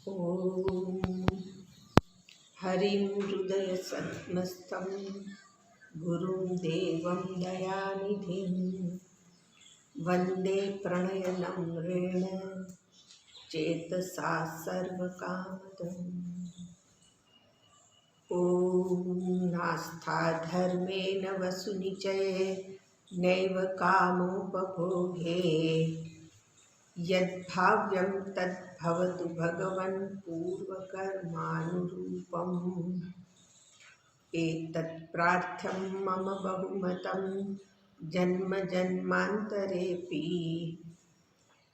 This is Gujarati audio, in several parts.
ॐ हरिं हृदयसन्मस्तं गुरुं देवं दयानिधिं वन्दे प्रणयनम्रेण चेतसा सर्वकामदम्। ॐ नास्ताधर्मेण वसुनिचये नैव कामोपभोगे यद्भाव्यं तद्भवतु भगवन् पूर्वकर्मानुरूपम्। एतत् प्रार्थ्यं मम बहुमतं जन्म जन्मान्तरेऽपि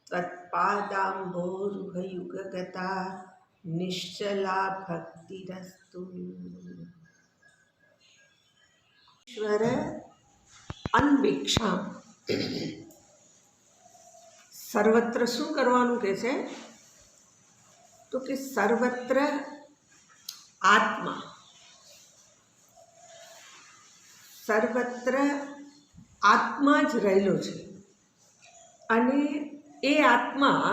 त्वत्पादाम्भोरुहयुगगता निश्चला भक्तिरस्तु। ईश्वर અનભિક્ષા સર્વત્ર શું કરવાનું કહે છે? તો કે સર્વત્ર આત્મા, સર્વત્ર આત્મા જ રહેલો છે અને એ આત્મા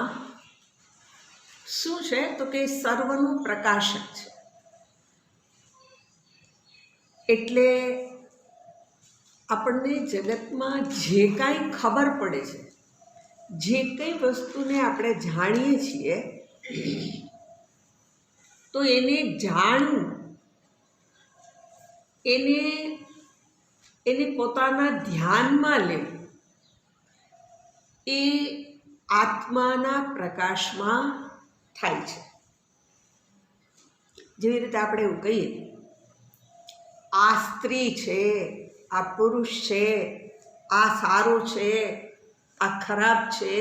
શું છે? તો કે સર્વનું પ્રકાશક છે. એટલે આપણને જગતમાં જે કાંઈ ખબર પડે છે, જે કંઈ વસ્તુને આપણે જાણીએ છીએ, તો એને જાણવું, એને પોતાના ધ્યાનમાં લેવું, એ આત્માના પ્રકાશમાં થાય છે. જેવી રીતે આપણે એવું કહીએ, આ સ્ત્રી છે, આ પુરુષ છે, આ સારું છે, આ ખરાબ છે,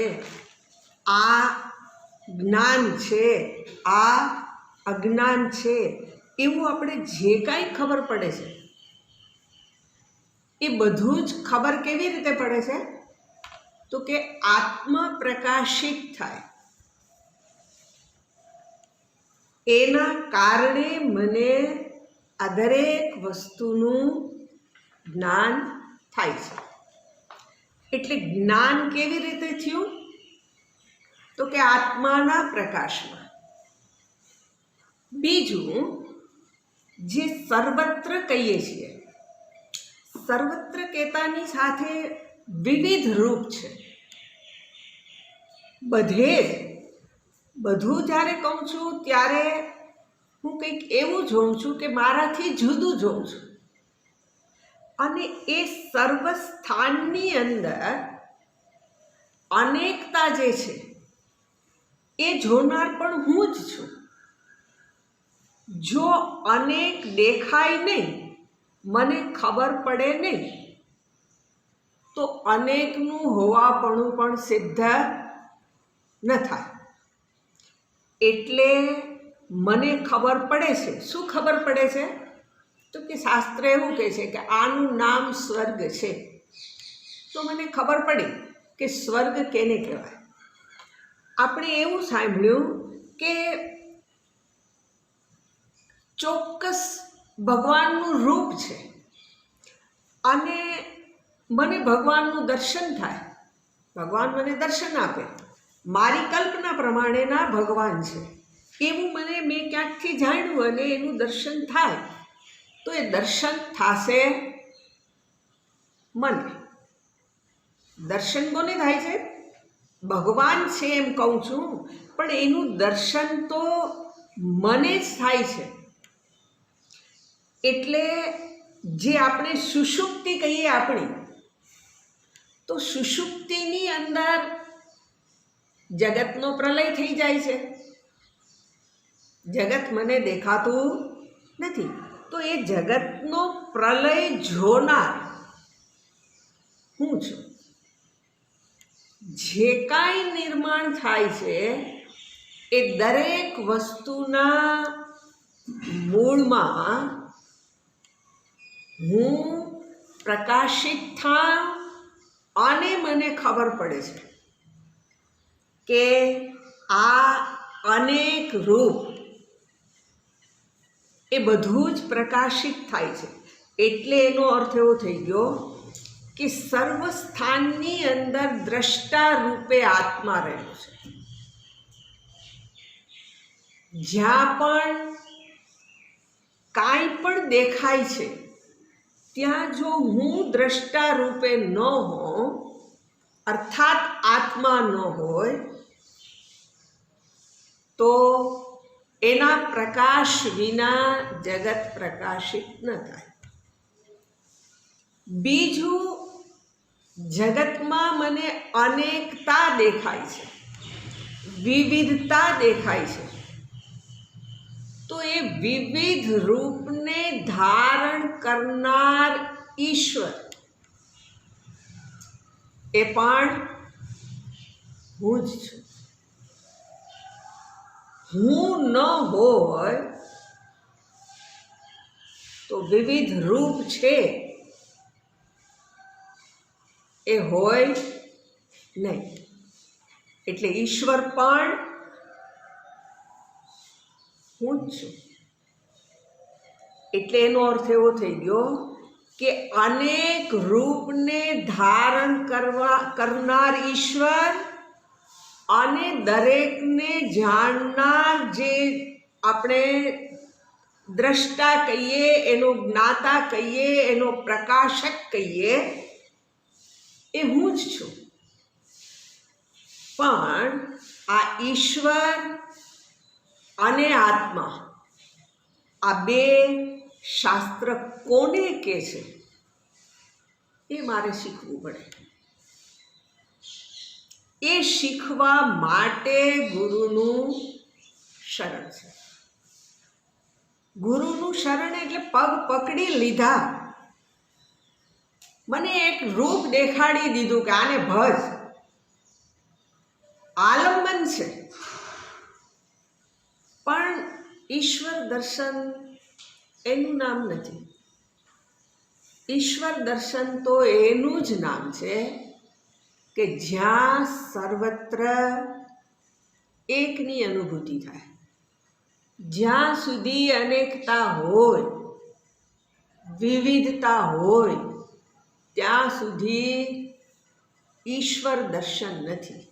આ જ્ઞાન છે, આ અજ્ઞાન છે, એવું આપણે જે કાંઈ ખબર પડે છે, એ બધું જ ખબર કેવી રીતે પડે છે? તો કે આત્મા પ્રકાશિત થાય, એના કારણે મને આ દરેક વસ્તુનું જ્ઞાન થાય છે. એટલે જ્ઞાન કેવી રીતે થયું? તો કે આત્માના પ્રકાશમાં. બીજું, જે સર્વત્ર કહીએ છીએ, સર્વત્ર કહેતાની સાથે વિવિધ રૂપ છે. બધું જ્યારે કહું છું ત્યારે હું કંઈક એવું જોઉં છું કે મારાથી જુદું જોઉં છું, અને એ સર્વ સ્થાનની અંદર અનેકતા જે છે એ જોનાર પણ હું જ છું. જો અનેક દેખાય નહીં, મને ખબર પડે નહીં, તો અનેકનું હોવાપણું પણ સિદ્ધ ન થાય. એટલે મને ખબર પડે છે. શું ખબર પડે છે? તો કે શાસ્ત્ર એવું કહે છે કે આનું નામ સ્વર્ગ છે. તો મને ખબર પડી કે સ્વર્ગ કેને કહેવાય. આપણે એવું સાંભળ્યું કે ચોક્કસ ભગવાનનું રૂપ છે અને મને ભગવાનનું દર્શન થાય, ભગવાન મને દર્શન આપે, મારી કલ્પના પ્રમાણેના ભગવાન છે એવું મેં ક્યાંકથી જાણ્યું અને એનું દર્શન થાય. તો એ દર્શન થશે મને. દર્શન કોને થાય છે? ભગવાન છે એમ કહું છું, પણ એનું દર્શન તો મને જ થાય છે. એટલે જે આપણે સુષુપ્તિ કહીએ આપણી, તો સુષુપ્તિની અંદર જગતનો પ્રલય થઈ જાય છે. જગત મને દેખાતું નથી, તો એ જગતનો પ્રલય જોનાર હું છું. જે કાંઈ નિર્માણ થાય છે એ દરેક વસ્તુના મૂળમાં હું પ્રકાશિત થાઉં અને મને ખબર પડે છે કે આ અનેક રૂપ એ બધું જ પ્રકાશિત થાય છે. એટલે એનો અર્થ એવો થઈ ગયો કે સર્વ સ્થાનની અંદર દ્રષ્ટા રૂપે આત્મા રહેલો છે. જ્યાં પણ કાંઈ પણ દેખાય છે ત્યાં જો હું દ્રષ્ટા રૂપે ન હોઉં, અર્થાત આત્મા ન હોય, તો એના પ્રકાશ વિના જગત પ્રકાશિત ન થાય. બીજું, જગતમાં મને અનેકતા દેખાય છે, વિવિધતા દેખાય છે, તો એ વિવિધ રૂપને ધારણ કરનાર ઈશ્વર એ પણ હું જ છું. હું ન હોય તો વિવિધ રૂપ છે એ હોય નહીં. એટલે ઈશ્વર પણ હું જ છું. એટલે એનો અર્થ એવો થઈ ગયો કે અનેક રૂપને ધારણ કરનાર ઈશ્વર અને દરેકને જાણનાર, જે આપણે દ્રષ્ટા કહીએ, એનો જ્ઞાતા કહીએ, એનો પ્રકાશક કહીએ, એ હું જ છું. પણ આ ઈશ્વર અને આત્મા, આ બે શાસ્ત્ર કોને કહે છે એ મારે શીખવું પડે. એ શીખવા માટે ગુરુનું શરણ છે. ગુરુનું શરણ એટલે પગ પકડી લીધા, મને એક રૂપ દેખાડી દીધું કે આને ભજ. આલંબન છે. પણ ઈશ્વર દર્શન એનું નામ નથી. ઈશ્વર દર્શન તો એનું જ નામ છે કે જ્યાં સર્વત્ર એકની અનુભૂતિ થાય. જ્યાં સુધી અનેકતા હોય, વિવિધતા હોય, ત્યાં સુધી ઈશ્વર દર્શન નથી.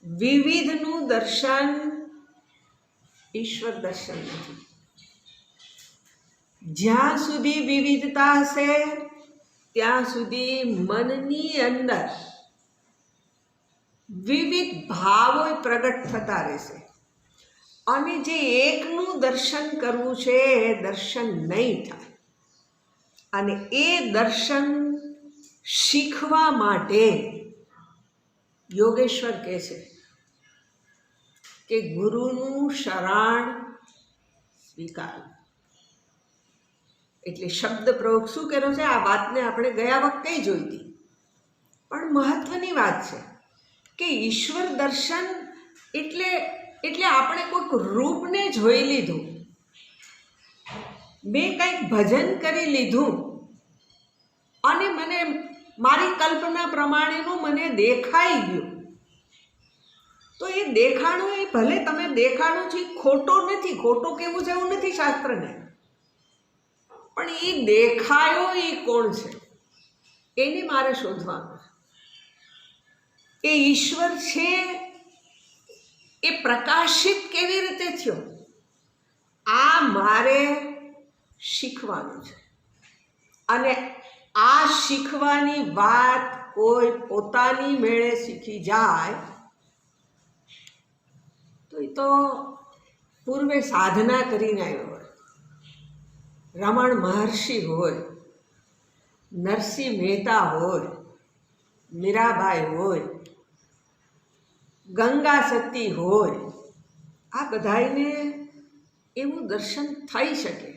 વિવિધનું દર્શન ઈશ્વર દર્શન નથી. જ્યાં સુધી વિવિધતા હશે ત્યાં સુધી મનની અંદર વિવિધ ભાવો પ્રગટ થતા રહેશે, અને જે એકનું દર્શન કરવું છે એ દર્શન નહીં થાય. અને એ દર્શન શીખવા માટે યોગેશ્વર કહે છે કે ગુરુનું શરણ સ્વીકારવું. એટલે શબ્દ પ્રયોગ શું કર્યો છે? આ વાતને આપણે ગયા વખતે જોઈ હતી, પણ મહત્વની વાત છે કે ઈશ્વર દર્શન એટલે આપણે કોઈક રૂપને જોઈ લીધું, મેં કંઈક ભજન કરી લીધું અને મને મારી કલ્પના પ્રમાણેનું મને દેખાઈ ગયું, તો એ દેખાણું, એ ભલે તમે દેખાણું છે, ખોટો નથી. ખોટો કેવું છે એવું નથી શાસ્ત્રને, પણ એ દેખાયો એ કોણ છે એને મારે શોધવાનું છે. એ ઈશ્વર છે એ પ્રકાશિત કેવી રીતે થયો, આ મારે શીખવાનું છે. અને આ શીખવાની વાત કોઈ પોતાની મેળે શીખી જાય તો એ તો પૂર્વે સાધના કરીને આવ્યો હોય. રમણ મહર્ષિ હોય, નરસિંહ મહેતા હોય, મીરાબાઈ હોય, ગંગા સતી હોય, આ બધાને એવું દર્શન થઈ શકે.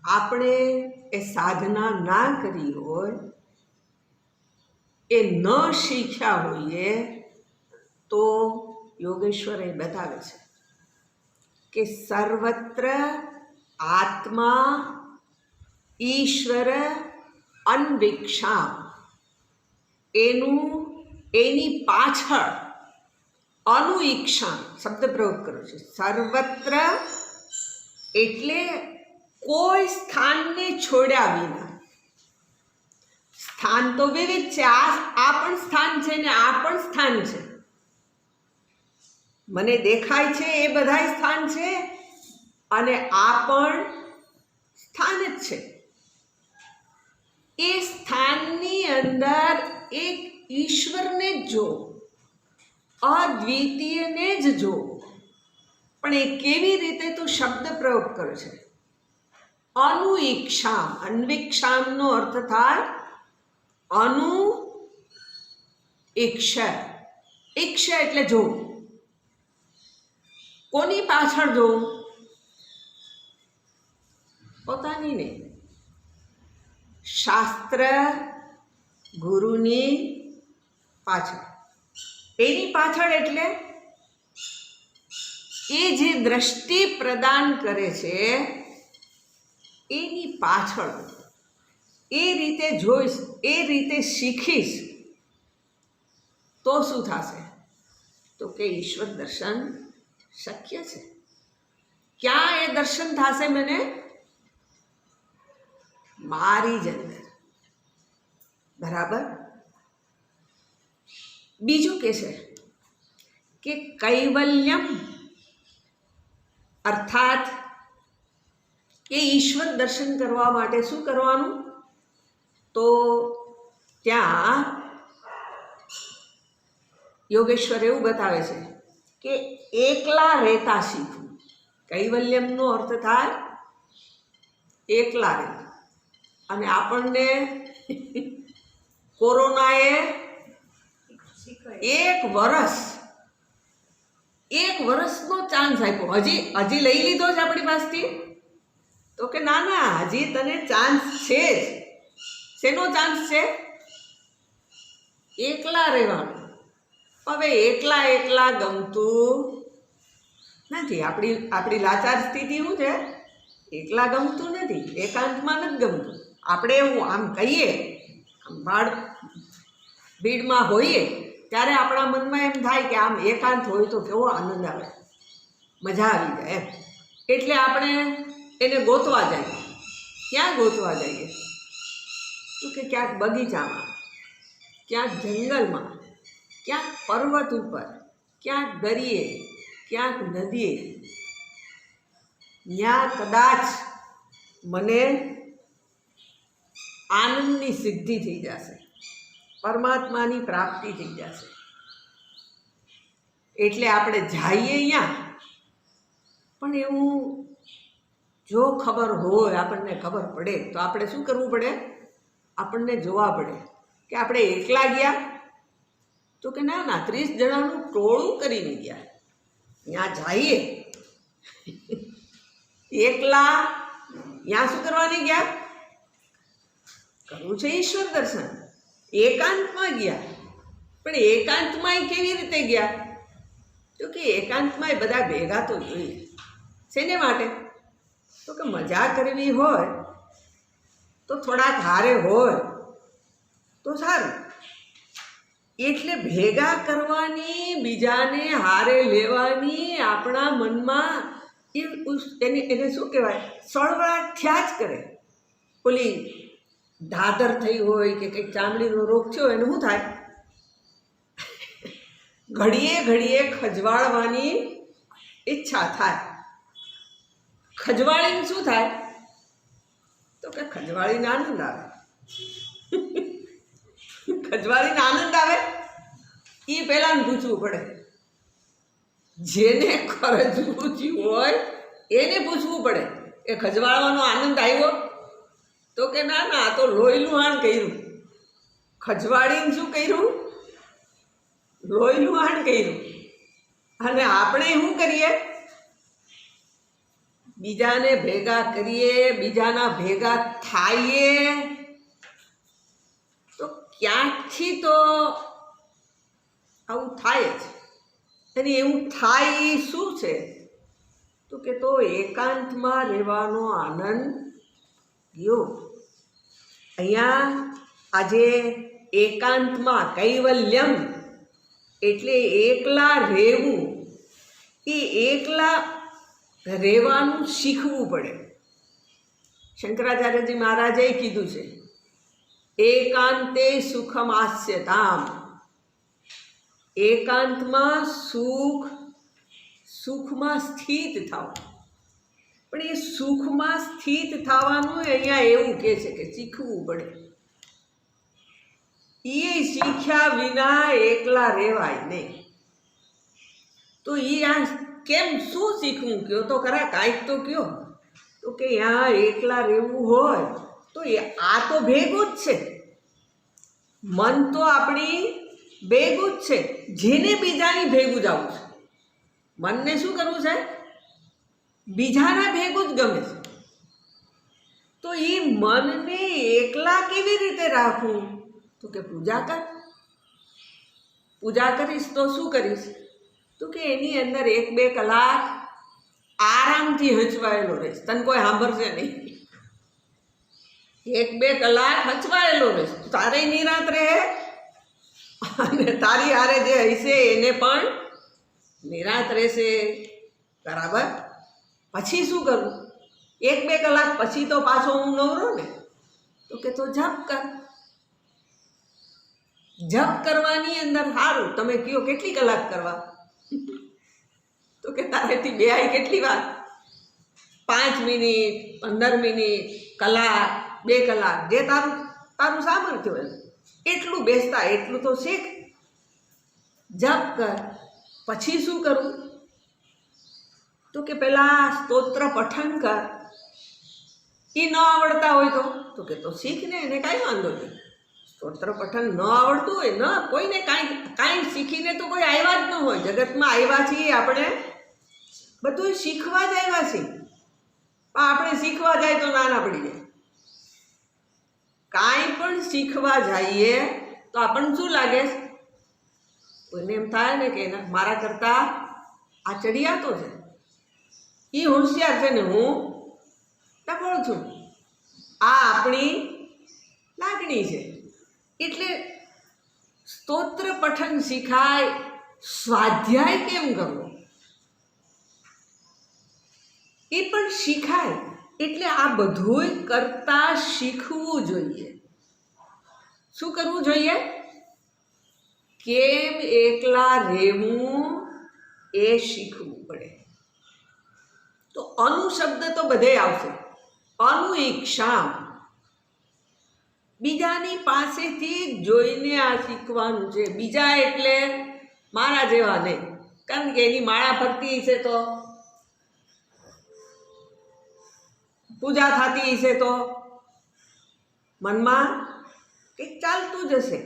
આપણે એ સાધના ના કરી હોય, એ ન શીખ્યા હોઈએ, તો યોગેશ્વર એ બતાવે છે કે સર્વત્ર આત્મા ઈશ્વર અન્વિક્ષા, એની પાછળ અનુઈક્ષા શબ્દ પ્રયોગ કર્યો છે. સર્વત્ર એટલે કોઈ સ્થાનને છોડ્યા વિના. સ્થાન તો વિવિધ છે, આ પણ સ્થાન છે ને આ પણ સ્થાન છે. મને દેખાય છે એ બધાય સ્થાન છે, અને આ પણ સ્થાન જ છે. એ સ્થાનની અંદર એક ઈશ્વરને જ જો, અદ્વિતીયને જ જો. પણ એ કેવી રીતે તો શબ્દ પ્રયોગ કરે છે, અનુઈક્ષામ. અન્વિક્ષામનો અર્થ થાય અનુ ઈક્ષ. ઈક્ષ એટલે જોવું. કોની પાછળ જોવું? પોતાની નહીં, શાસ્ત્ર ગુરુની પાછળ. એની પાછળ એટલે એ જે દ્રષ્ટિ પ્રદાન કરે છે એની પાછળ. એ રીતે જોઈશ, એ રીતે શીખીશ તો શું થશે? તો કે ઈશ્વર દર્શન શક્ય છે. ક્યાં એ દર્શન થશે મને? મારી જ અંદર. બરાબર. બીજું કે છે કે કૈવલ્યમ, અર્થાત એ ઈશ્વર દર્શન કરવા માટે શું કરવાનું? તો ત્યાં યોગેશ્વર એવું બતાવે છે કે એકલા રહેતા શીખવું. કૈવલ્યમનો અર્થ થાય એકલા રહેવું. અને આપણને કોરોનાએ 1 વર્ષનો ચાન્સ આપ્યો. હજી લઈ લીધો છે આપણી પાસેથી? તો કે ના ના, હજી તને ચાન્સ છે જ. શેનો ચાન્સ છે? એકલા રહેવાનો. હવે એકલા ગમતું નથી. આપણી લાચાર સ્થિતિ શું છે? એકલા ગમતું નથી, એકાંતમાં નથી ગમતું. આપણે એવું આમ કહીએ, ભીડમાં હોઈએ ત્યારે આપણા મનમાં એમ થાય કે આમ એકાંત હોય તો કેવો આનંદ આવે, મજા આવી જાય એમ. એટલે આપણે એને ગોતવા જઈએ. ક્યાં ગોતવા જઈએ? તો કે ક્યાંક બગીચામાં, ક્યાંક જંગલમાં, ક્યાંક પર્વત ઉપર, ક્યાંક દરિયે, ક્યાંક નદીએ. ત્યાં કદાચ મને આનંદની સિદ્ધિ થઈ જશે, પરમાત્માની પ્રાપ્તિ થઈ જશે. એટલે આપણે જઈએ અહીંયા. પણ એવું જો ખબર હોય, આપણને ખબર પડે તો આપણે શું કરવું પડે? આપણને જોવા પડે કે આપણે એકલા ગયા? તો કે ના ના, 30 જણાનું ટોળું કરીને ગયા. ત્યાં જઈએ એકલા, ત્યાં શું કરવાની ગયા? કરવું છે ઈશ્વર દર્શન. એકાંતમાં ગયા. પણ એકાંતમાં કેવી રીતે ગયા? તો કે એકાંતમાં બધા ભેગા તો જોઈએ. શેને માટે? તો કે મજા કરવી હોય તો થોડાક હારે હોય તો સારું. એટલે ભેગા કરવાની, બીજાને હારે લેવાની આપણા મનમાં એને શું કહેવાય? સળવળાટ થયા જ કરે. ઓલી ધાધર થઈ હોય કે કંઈક ચામડીનો રોગ થયો, એને શું થાય? ઘડીએ ખજવાળવાની ઈચ્છા થાય. ખજવાળીને શું થાય? તો કે ખજવાળીને આનંદ આવે. ખજવાળીને આનંદ આવે એ પહેલાં પૂછવું પડે. જેને ખરજવું હોય એને પૂછવું પડે એ ખજવાળવાનો આનંદ આવ્યો? તો કે ના ના, આ તો લોહીનું હાણ કર્યું. ખજવાળીને શું કર્યું? લોહીનું હાણ કર્યું. અને આપણે શું કરીએ? બીજાને ભેગા કરીએ, બીજાના ભેગા થાઈએ તો ક્યાંકથી તો આવું થાય જ. અને એવું થાય એ શું છે? તો કે તો એકાંતમાં રહેવાનો આનંદ ગયો. અહીંયા આજે એકાંતમાં કૈવલ્યમ એટલે એકલા રહેવું. એ એકલા રહેવાનું શીખવું પડે. શંકરાચાર્યજી મહારાજે કીધું છે, એકાંતે સુખમાસ્યતામ. એકાંતમાં સુખ સુખમાં સ્થિત થાવ. પણ એ સુખમાં સ્થિત થવાનું અહીંયા એવું કહે છે કે શીખવું પડે. એ શીખ્યા વિના એકલા રહેવાય નહીં. તો એ આ કેમ શું શીખવું કયો તો ખરા, કાંઈક તો કયો. તો કે ત્યાં એકલા રહેવું હોય તો એ આ તો ભેગું જ છે. મન તો આપણી ભેગું જ છે. જેને બીજાની ભેગું જ આવું છે. મનને શું કરવું છે? બીજાના ભેગું જ ગમે છે. તો એ મનને એકલા કેવી રીતે રાખવું? તો કે પૂજા કર. પૂજા કરીશ તો શું કરીશ? તો કે એની અંદર 1-2 કલાક આરામથી હચવાયેલો રહીશ. તને કોઈ સાંભળશે નહીં. 1-2 કલાક હચવાયેલો રહીશ. તારે નિરાંત રહે અને તારી હારે જે હશે એને પણ નિરાંત રહેશે. બરાબર? પછી શું કરવું? 1-2 કલાક પછી તો પાછો હું નવરો ને. તો કે તો જપ કર. જપ કરવાની અંદર સારું. તમે કયો કેટલી કલાક કરવા? તો કે તારેથી બેહાય કેટલી વાર? 5 મિનિટ, 15 મિનિટ, કલાક, 2 કલાક, જે તારું તારું સામર્થ્ય હોય એટલું બેસતા એટલું તો શીખ. જપ કર. પછી શું કરવું? તો કે પહેલાં સ્તોત્ર પઠન કર. એ ન આવડતા હોય તો કે તો શીખ ને, એને કાંઈ વાંધો નહીં. સ્તોત્ર પઠન ન આવડતું હોય ન, કોઈને કાંઈ શીખીને તો કોઈ આવ્યા જ ન હોય. જગતમાં આવ્યા છીએ આપણે બધું શીખવા જ આવ્યા છીએ. પણ આપણે શીખવા જાય તો નાના પડી જાય. કાંઈ પણ શીખવા જઈએ તો આપણને શું લાગે? કોઈને એમ થાય ને કે મારા કરતાં આ ચડિયાતો છે, એ હોશિયાર છે ને હું ટકોર છું. આ આપણી લાગણી છે. એટલે સ્તોત્ર પઠન શીખાય. સ્વાધ્યાય કેમ કરવો એ પણ શીખાય. એટલે આ બધુંય કરતાં શીખવું જોઈએ. શું કરવું જોઈએ? કેમ એકલા રહેવું એ શીખવું પડે. તો અનુ શબ્દ તો બધે આવશે. અનુઈક્ષા, બીજાની પાસેથી જોઈને આ શીખવાનું છે. બીજા એટલે મારા જેવા નહીં. કારણ કે એની માળા ફરતી હશે તો, પૂજા થતી હશે તો મનમાં કંઈક ચાલતું જ હશે.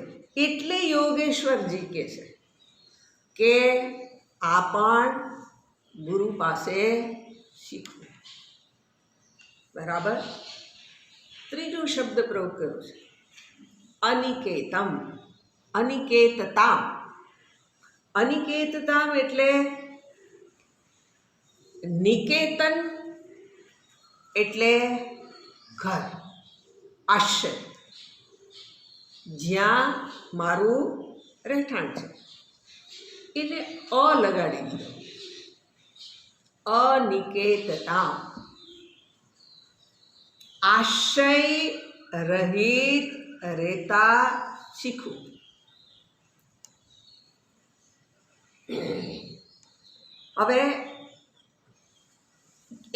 એટલે યોગેશ્વરજી કહે છે કે આ પણ ગુરુ પાસે શીખવું. બરાબર? ત્રીજો શબ્દ પ્રયોગ કર્યો છે અનિકેતમ. અનિકેતતામ. અનિકેતતામ એટલે નિકેતન એટલે ઘર, આશ્રય, જ્યાં મારું રહેઠાણ છે. એટલે અ લગાડી દીધો. અનિકેતતામ. આશ્રય રહિત રહેતા શીખવું. હવે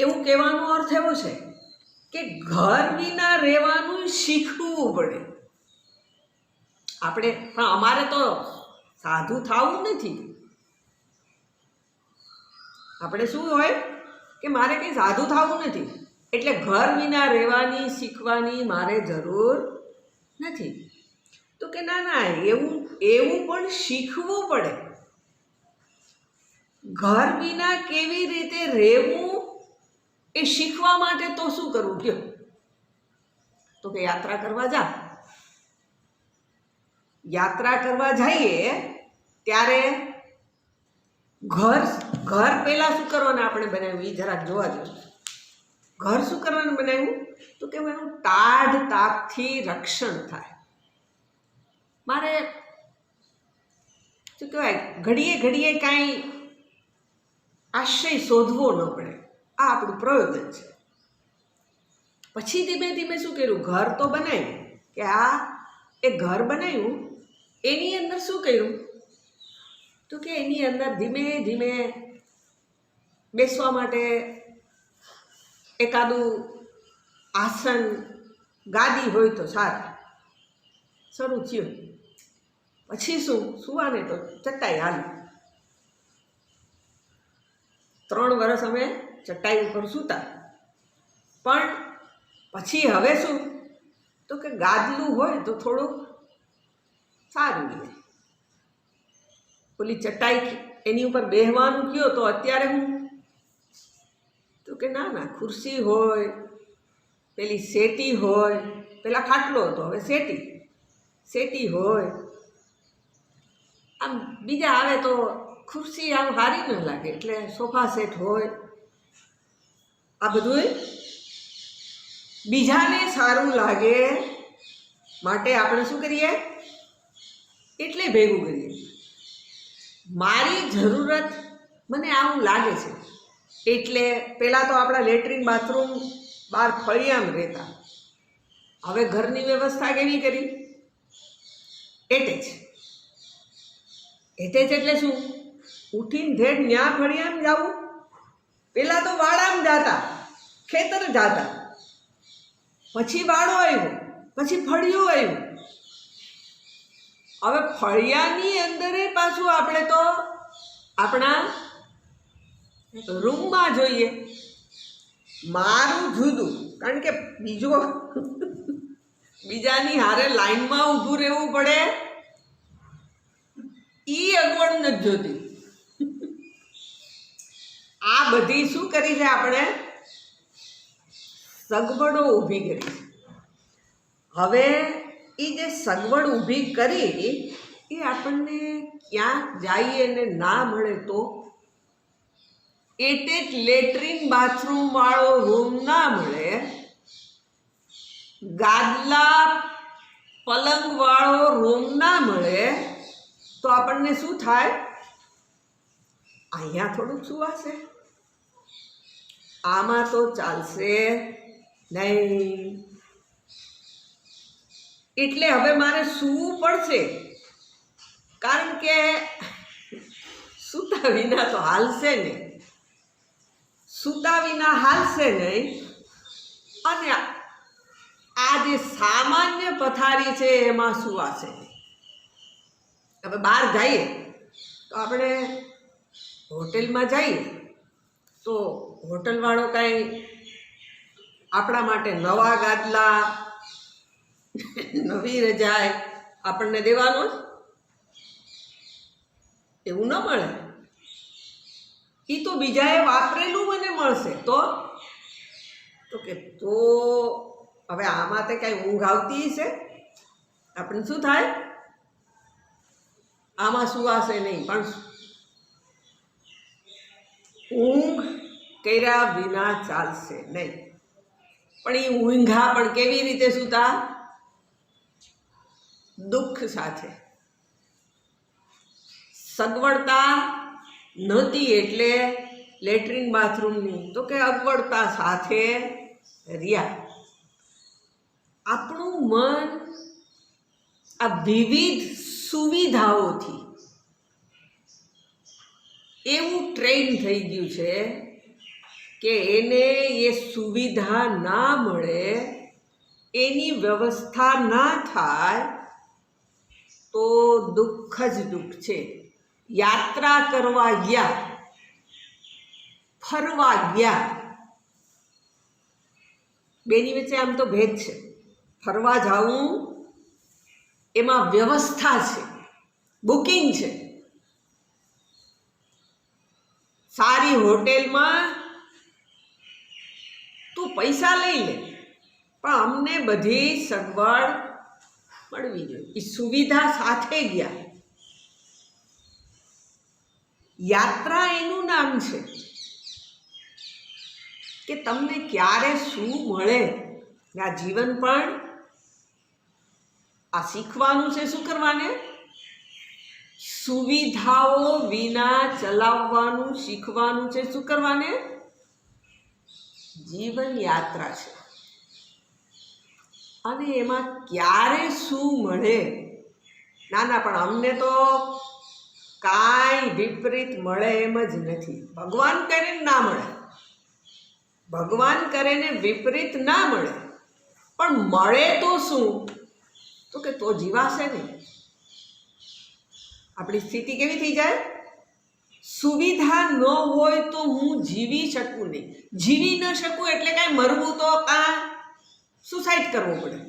એવું કહેવાનો અર્થ એવો છે કે ઘર વિના રહેવાનું શીખવું પડે. આપણે પણ અમારે તો સાધુ થવું નથી. આપણે શું હોય કે મારે કંઈ સાધુ થવું નથી એટલે ઘર વિના રહેવાની શીખવાની મારે જરૂર નથી. તો કે ના, એવું પણ શીખવું પડે. ઘર વિના કેવી રીતે રહેવું એ શીખવા માટે તો શું કરવું કયો? તો કે યાત્રા કરવા જા. યાત્રા કરવા જઈએ ત્યારે ઘર પહેલાં શું કરવાને આપણે બનાવ્યું એ જરાક જોવા જોઈએ. ઘર શું કરવાનું બનાવ્યું? તો કે એનું ટાઢ તાપથી રક્ષણ થાય. મારે શું કહેવાય, ઘડીએ ઘડીએ કાંઈ આશ્રય શોધવો ન પડે. આ આપણું પ્રયોજન છે. પછી ધીમે ધીમે શું કર્યું? ઘર તો બનાવ્યું. કે આ એ ઘર બનાવ્યું એની અંદર શું કર્યું? તો કે એની અંદર ધીમે ધીમે બેસવા માટે એકાદું આસન, ગાદી હોય તો સારું. શરૂ થયું પછી શું, સુવાને તો ચટાઈ હાલી. 3 વર્ષ અમે ચટાઈ ઉપર સૂતા. પણ પછી હવે શું, તો કે ગાદલું હોય તો થોડુંક સારું રહે. ઓલી ચટાઈ એની ઉપર બેહવાનું કયો તો અત્યારે હું તો કે ના ખુરશી હોય, પેલી સેટી હોય. પેલા ખાટલો હતો, હવે સેટી હોય. આમ બીજા આવે તો ખુરશી આમ સારી ન લાગે, એટલે સોફા સેટ હોય. આ બધું બીજાને સારું લાગે માટે આપણે શું કરીએ, એટલે ભેગું કરીએ. મારી જરૂરત મને આવું લાગે છે એટલે પહેલાં તો આપણા લેટ્રિન બાથરૂમ બહાર ફળિયામાં રહેતા. હવે ઘરની વ્યવસ્થા કેવી કરી, એટેચ એટલે શું, ઉઠીને ધેડ ન્યા ફળિયામાં જવું. પહેલાં તો વાડામાં જતા, ખેતર જતા, પછી વાડો આવ્યો, પછી ફળિયું આવ્યું. હવે ફળિયાની અંદર પાછું આપણે તો આપણા રૂમમાં જોઈએ. મારું જુદું, કારણ કે બીજાની હારે લાઈનમાં ઊભું રહેવું પડે, ઈ અગવડ નથી જોતી. આ બધી શું કરી છે, આપણે સગવડો ઊભી કરી છે. હવે એ જે સગવડ ઊભી કરી એ આપણને ક્યાંક જઈએ ને ના મળે તો, એટલે લેટ્રિન બાથરૂમ વાળો રૂમ ના મળે, ગાદલા પલંગ વાળો રૂમ ના મળે તો આપણને શું થાય, અહીંયા થોડુંક સુવાશે, આમાં તો ચાલશે નહીં. એટલે હવે મારે સૂવું પડશે, કારણ કે સૂતા વિના તો હાલશે નહીં, અને આ જે સામાન્ય પથારી છે એમાં સુવાશે નહીં. હવે બહાર જઈએ તો આપણે હોટેલમાં જઈએ તો હોટલવાળો કાંઈ આપણા માટે નવા ગાદલા, નવી રજાઈ આપણને દેવાનો જ એવું ન મળે. એ તો બીજાએ વાપરેલું મને મળશે. તો કે તો હવે આમાં તે કાંઈ ઊંઘ આવતી છે, આપણને શું થાય, આમાં સુવાશે નહીં. પણ ઊંઘ કર્યા વિના ચાલશે નહીં. પણ એ ઊંઘા પણ કેવી રીતે સૂતા, દુઃખ સાથે. સગવડતા નહોતી એટલે લેટ્રિન બાથરૂમની, તો કે અગવડતા સાથે રહ્યા. આપણું મન આ વિવિધ સુવિધાઓથી એવું ટ્રેન થઈ ગયું છે કે એને એ સુવિધા ના મળે, એની વ્યવસ્થા ના થાય તો દુઃખ જ દુઃખ છે. યાત્રા કરવા ગયા, ફરવા ગયા, બેની વચ્ચે આમ તો ભેદ છે. ફરવા જવું એમાં વ્યવસ્થા છે, બુકિંગ છે, સારી હોટેલમાં તું પૈસા લઈ લે, પણ અમને બધી સગવડ મળવી જોઈએ. એ સુવિધા સાથે ગયા. યાત્રા એનું નામ છે કે તમને ક્યારે શું મળે. આ જીવન પણ આ શીખવાનું છે. શું કરવાને, સુવિધાઓ વિના ચલાવવાનું શીખવાનું છે. શું કરવાને, જીવન યાત્રા છે. અને એમાં ક્યારે શું મળે, ના પણ અમને તો કાંઈ વિપરીત મળે એમ જ નથી. ભગવાન કરે ને ના મળે, ભગવાન કરે ને વિપરીત ના મળે, પણ મળે તો શું? તો કે તો જીવાશે નહીં. આપણી સ્થિતિ કેવી થઈ જાય? સુવિધા ન હોય તો હું જીવી શકું નહીં. જીવી ન શકું એટલે કાંઈ મરવું તો કાં સુસાઇડ કરવો પડે,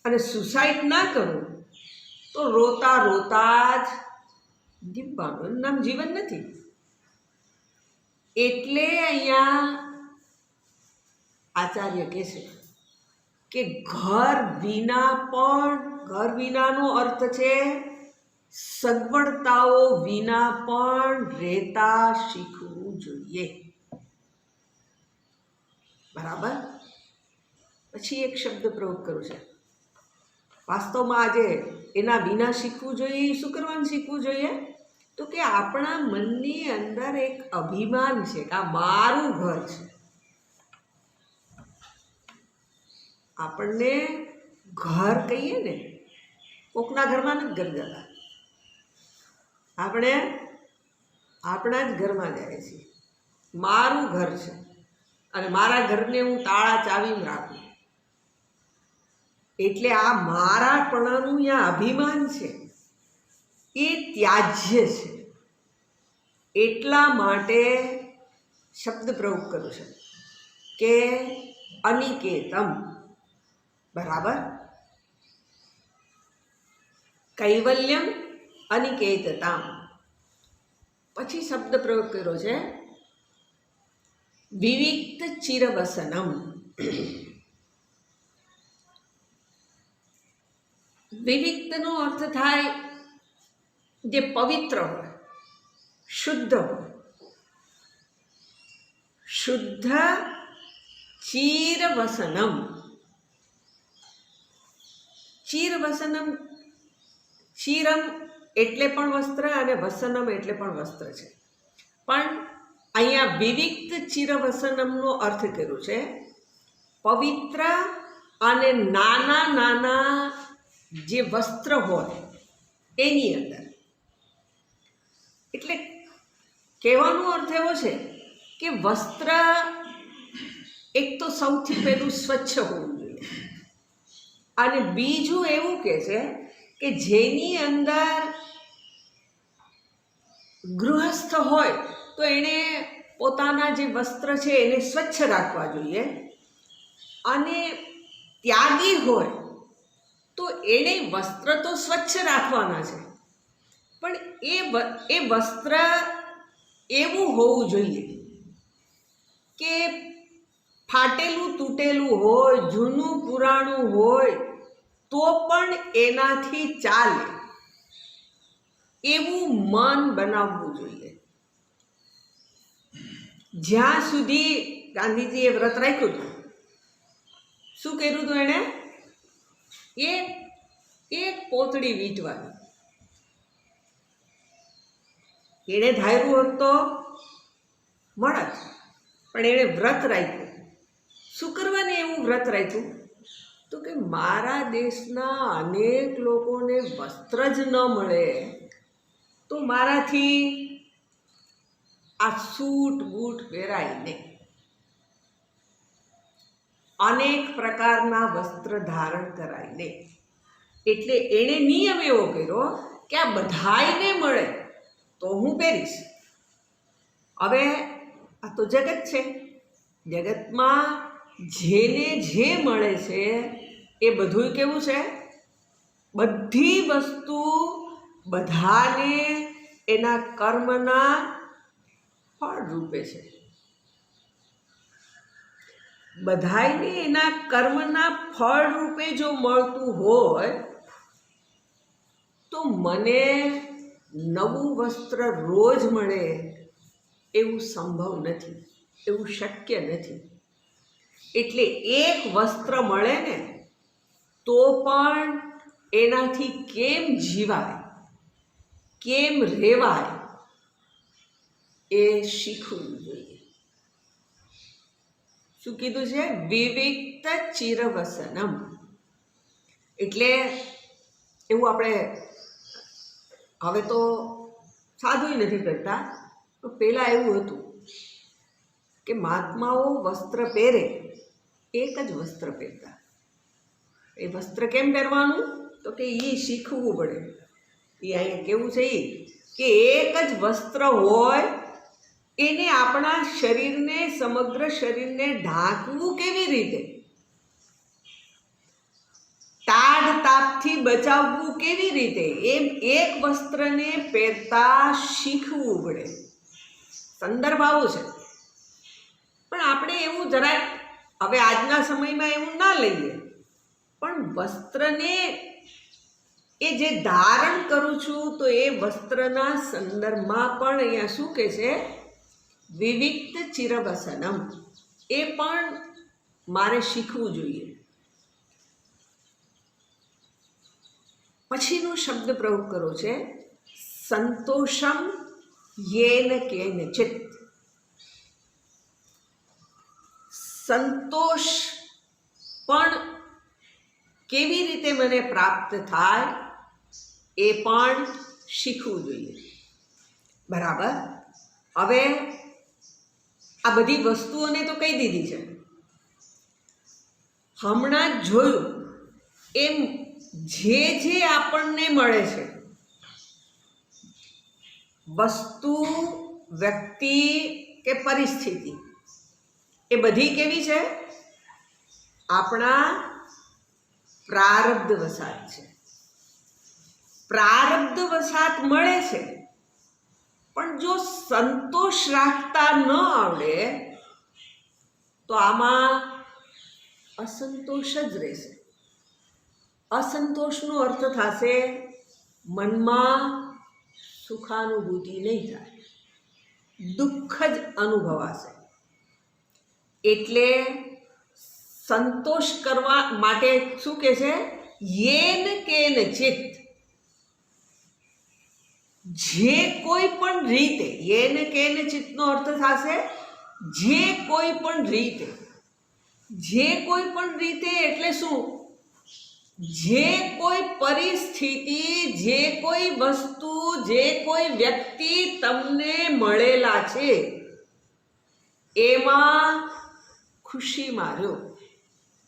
અને સુસાઇડ ના કરું તો રોતા રોતા જ જીવવાનું નામ જીવન નથી. એટલે અહીંયા આચાર્ય કહે છે કે ઘર વિનાનો અર્થ છે સગવડતાઓ વિના પણ રહેતા શીખવું જોઈએ. બરાબર. પછી એક શબ્દ પ્રયોગ કરું છે. વાસ્તવમાં આજે એના વિના શીખવું જોઈએ. શું કરવાનું શીખવું જોઈએ? તો કે આપણા મનની અંદર એક અભિમાન છે કે આ મારું ઘર છે. આપણને ઘર કહીએ ને, કોકના ઘરમાં નથી ઘર જતા, આપણે આપણા જ ઘરમાં જાય છીએ. મારું ઘર છે અને મારા ઘરને હું તાળા ચાવીને રાખું. એટલે આ મારાપણાનું અહીંયા અભિમાન છે એ ત્યાજ્ય છે. એટલા માટે શબ્દ પ્રયોગ કરું છું કે અનિકેતમ. બરાબર. કૈવલ્યમ અનિકેતતામ. પછી શબ્દ પ્રયોગ કર્યો છે વિવિક્ત ચિરવસનમ. વિવિક્તનો અર્થ થાય જે પવિત્ર હોય, શુદ્ધ હોય. શુદ્ધ ચિરવસનમ. ચિરવસનમ, ચિરમ એટલે પણ વસ્ત્ર અને વસનમ એટલે પણ વસ્ત્ર છે. પણ અહીંયા વિવિક્ત ચિરવસનમનો અર્થ કર્યો છે પવિત્ર અને નાના નાના જે વસ્ત્ર હોય એની અંદર. એટલે કહેવાનો અર્થ એવો છે કે વસ્ત્ર એક તો સૌથી પહેલું સ્વચ્છ હોવું જોઈએ, અને બીજું એવું કહે છે કે જેની અંદર ગૃહસ્થ હોય તો એણે પોતાના જે વસ્ત્ર છે એને સ્વચ્છ રાખવા જોઈએ, અને ત્યાગી હોય તો એણે વસ્ત્ર તો સ્વચ્છ રાખવાના છે, પણ એ વસ્ત્ર એવું હોવું જોઈએ કે ફાટેલું તૂટેલું હોય, જૂનું પુરાણું હોય તો પણ એનાથી ચાલે એવું મન બનાવવું જોઈએ. જ્યાં સુધી ગાંધીજીએ વ્રત રાખ્યું હતું, શું કર્યું હતું એણે? એક પોતળી વીંટવાની. એણે ધાર્યું હોત તો મળત, પણ એણે વ્રત રાખ્યું. શું કરવાને એવું વ્રત રાખ્યું? તો કે મારા દેશના અનેક લોકોને વસ્ત્ર જ ન મળે તો મારાથી આ સૂટ બૂટ પહેરાય નહીં. અનેક પ્રકારના વસ્ત્ર ધારણ કરાય નહીં. એટલે એણે નિયમ એવો કર્યો કે આ બધાયને મળે તો હું પહેરીશ. હવે આ તો જગત છે, જગતમાં જેને જે મળે છે એ બધું કેવું છે? બધી વસ્તુ બધાને એના કર્મના ફળ રૂપે છે. બધાયને એના કર્મના ફળ રૂપે જો મળતું હોય તો મને નવું વસ્ત્ર રોજ મળે એવું સંભવ નથી, એવું શક્ય નથી. એટલે એક વસ્ત્ર મળે ને તો પણ એનાથી કેમ જીવાય, કેમ રહેવાય એ શીખવું જોઈએ. શું કીધું છે? વિવિક્ત ચિરવસનમ. એટલે એવું આપણે હવે તો સાદુંય નથી કરતા. તો પહેલાં એવું હતું કે મહાત્માઓ વસ્ત્ર પહેરે, એક જ વસ્ત્ર પહેરતા. એ વસ્ત્ર કેમ પહેરવાનું? તો કે એ શીખવું પડે. એ અહીંયા કેવું છે એ કે એક જ વસ્ત્ર હોય એને આપણા શરીરને, સમગ્ર શરીરને ઢાંકવું કેવી રીતે, તાડ તાપથી બચાવવું કેવી રીતે, એમ એક વસ્ત્રને પહેરતા શીખવું પડે. સંદર્ભ આવો છે. પણ આપણે એવું જરાક હવે આજના સમયમાં એવું ના લઈએ, પણ વસ્ત્રને એ જે ધારણ કરું છું તો એ વસ્ત્રના સંદર્ભમાં પણ અહીંયા શું કહે છે? વિવિક્ત ચિરવસનમ. એ પણ મારે શીખવું જોઈએ. પછીનો શબ્દ પ્રયોગ કરો છે સંતોષમ યેન કેનચિત. સંતોષ પણ કેવી રીતે મને પ્રાપ્ત થાય એ પણ શીખવું જોઈએ. બરાબર. હવે આ બધી વસ્તુઓને તો કહી દીધી છે. હમણાં જ જોયું એમ જે આપણને મળે છે, વસ્તુ, વ્યક્તિ કે પરિસ્થિતિ, એ બધી કેવી છે? આપણા પ્રારબ્ધ વસાત છે. પ્રારબ્ધ વસાત મળે છે, પણ જો સંતોષ રાખતા ન આવડે તો આમાં અસંતોષ જ રહેશે. અસંતોષનો અર્થ થશે મનમાં સુખાનુભૂતિ નહીં થાય, દુઃખ જ અનુભવાશે. એટલે સંતોષ કરવા માટે શું કહે છે? યેન કેનચિત. જે કોઈ પણ રીતે, યેન કેનચિતનો અર્થ થશે જે કોઈ પણ રીતે. જે કોઈ પણ રીતે એટલે શું? જે કોઈ પરિસ્થિતિ, જે કોઈ વસ્તુ, જે કોઈ વ્યક્તિ તમને મળેલા છે એમાં ખુશી માર્યો,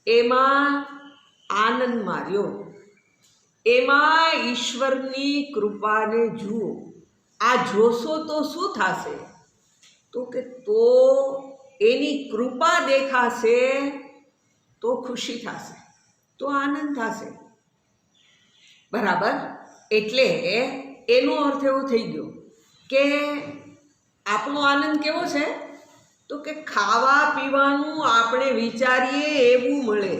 એમાં આનંદ માર્યો, એમાં ઈશ્વરની કૃપાને જુઓ. આ જોશો તો શું થશે? તો કે તો એની કૃપા દેખાશે, તો ખુશી થશે, તો આનંદ થશે. બરાબર. એટલે એનો અર્થ એવો થઈ ગયો કે આપણો આનંદ કેવો છે? તો કે ખાવા પીવાનું આપણે વિચારીએ એવું મળે.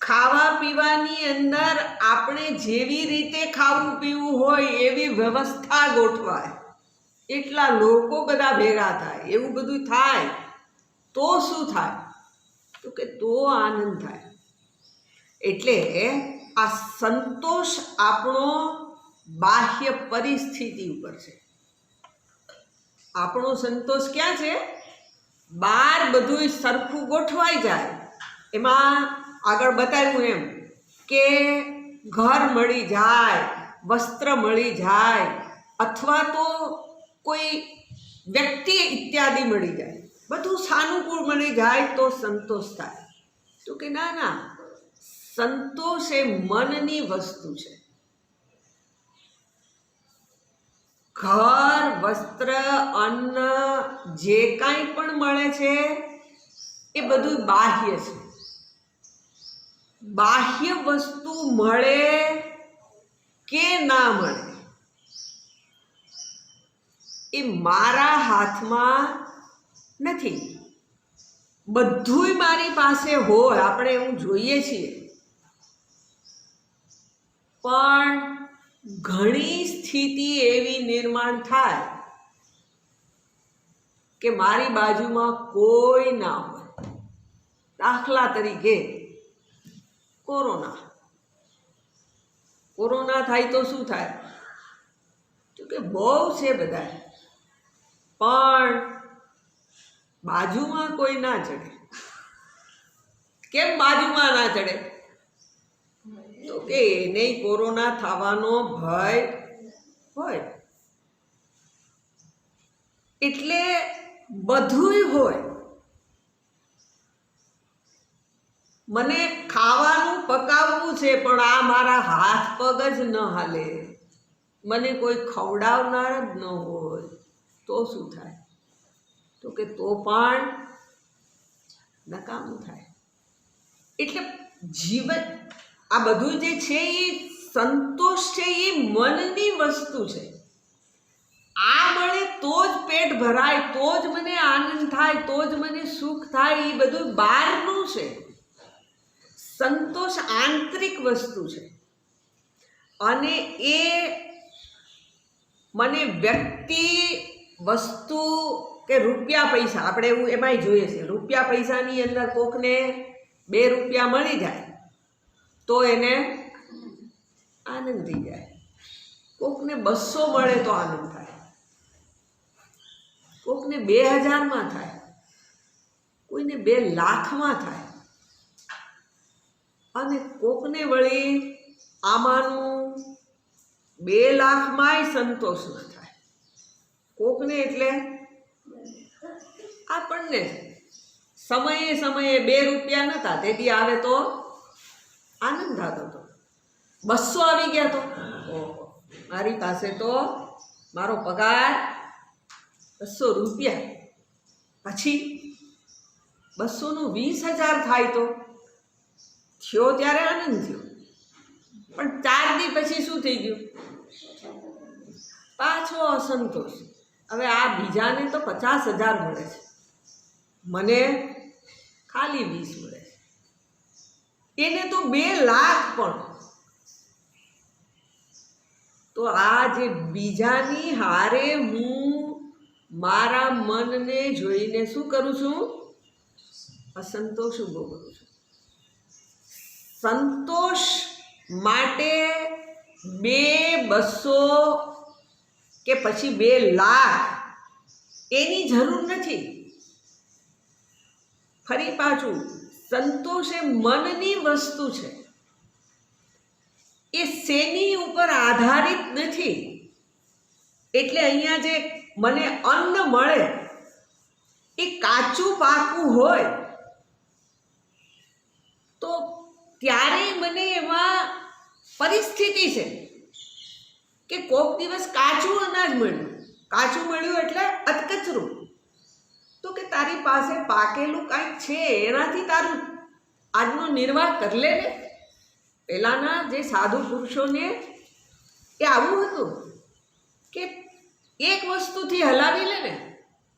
ખાવા પીવાની અંદર આપણે જેવી રીતે ખાવું પીવું હોય એવી વ્યવસ્થા ગોઠવાય, એટલા લોકો બધા ભેગા થાય, એવું બધું થાય તો શું થાય? તો કે તો આનંદ થાય. એટલે આ સંતોષ આપણો બાહ્ય પરિસ્થિતિ ઉપર છે. આપણો સંતોષ ક્યાં છે? બહાર બધું સરખું ગોઠવાઈ જાય. એમાં આગળ બતાવ્યું એમ કે ઘર મળી જાય, વસ્ત્ર મળી જાય, અથવા તો કોઈ વ્યક્તિ ઇત્યાદિ મળી જાય, બધું સાનુકૂળ મળી જાય તો સંતોષ થાય. તો કે ના ના, સંતોષ એ મનની વસ્તુ છે. ઘર, વસ્ત્ર, અન્ન જે કાંઈ પણ મળે છે એ બધું બાહ્ય છે. બાહ્ય વસ્તુ મળે કે ના મળે એ મારા હાથમાં નથી. બધુંય મારી પાસે હોય, આપણે એવું જોઈએ છીએ, પણ ઘણી સ્થિતિ એવી નિર્માણ થાય કે મારી બાજુમાં કોઈ ના હોય. દાખલા તરીકે કોરોના થાય તો શું થાય? તો કે બહુ છે બધા, પણ બાજુમાં કોઈ ના ચડે. કેમ બાજુમાં ના ચડે? તો કે એને કોરોના થવાનો ભય હોય, એટલે બધુંય હોય, મને ખાવાનું પકાવવું છે પણ આ મારા હાથ પગ જ ન હાલે, મને કોઈ ખવડાવનાર જ ન હોય, તો શું થાય? તો કે તો પણ નકામું થાય. એટલે જીવન આ બધું જે છે એ સંતોષ છે એ મનની વસ્તુ છે. આ મળે તો જ પેટ ભરાય, તો જ મને આનંદ થાય, તો જ મને સુખ થાય, એ બધું બહારનું છે. સંતોષ આંતરિક વસ્તુ છે. અને એ મને વ્યક્તિ, વસ્તુ કે રૂપિયા પૈસા, આપણે એવું એમાંય જોઈએ છે, રૂપિયા પૈસાની અંદર કોકને 2 રૂપિયા મળી જાય તો એને આનંદ થઈ જાય, કોકને 200 મળે તો આનંદ થાય, કોકને 2000માં થાય, કોઈને 2 લાખમાં થાય, અને કોકને વળી આમાંનું 2 લાખમાંય સંતોષ ન થાય. કોકને એટલે આપણને સમયે 2 રૂપિયા નહોતા તેથી આવે તો આનંદ થતો હતો, 200 આવી ગયા તો ઓહો, મારી પાસે તો મારો પગાર 200 રૂપિયા, પછી 200નું 20,000 થાય તો થયો ત્યારે આનંદ થયો. પણ 4 દી પછી શું થઈ ગયું? પાછો અસંતોષ. હવે આ બીજાને તો 50,000 મળે છે, મને ખાલી 20 મળે છે, એને તો 2 લાખ. પણ તો આ જે બીજાની હારે હું મારા મનને જોઈને શું કરું છું? અસંતોષ ઊભો કરું છું. સંતોષ માટે 200 કે પછી 2 લાખ એની જરૂર નથી. ફરી પાછું, સંતોષ એ મનની વસ્તુ છે, એ શેની ઉપર આધારિત નથી. એટલે અહીંયા જે મને અન્ન મળે એ કાચું પાકું હોય તો ત્યારે મને એમાં પરિસ્થિતિ છે કે કોક દિવસ કાચું અનાજ મળ્યું, કાચું મળ્યું એટલે અધકચરું, તો કે તારી પાસે પાકેલું કાંઈક છે એનાથી તારું આજનો નિર્વાહ કરી લે ને. પહેલાંના જે સાધુ પુરુષોને એ આવું હતું કે એક વસ્તુથી હલાવી લે ને,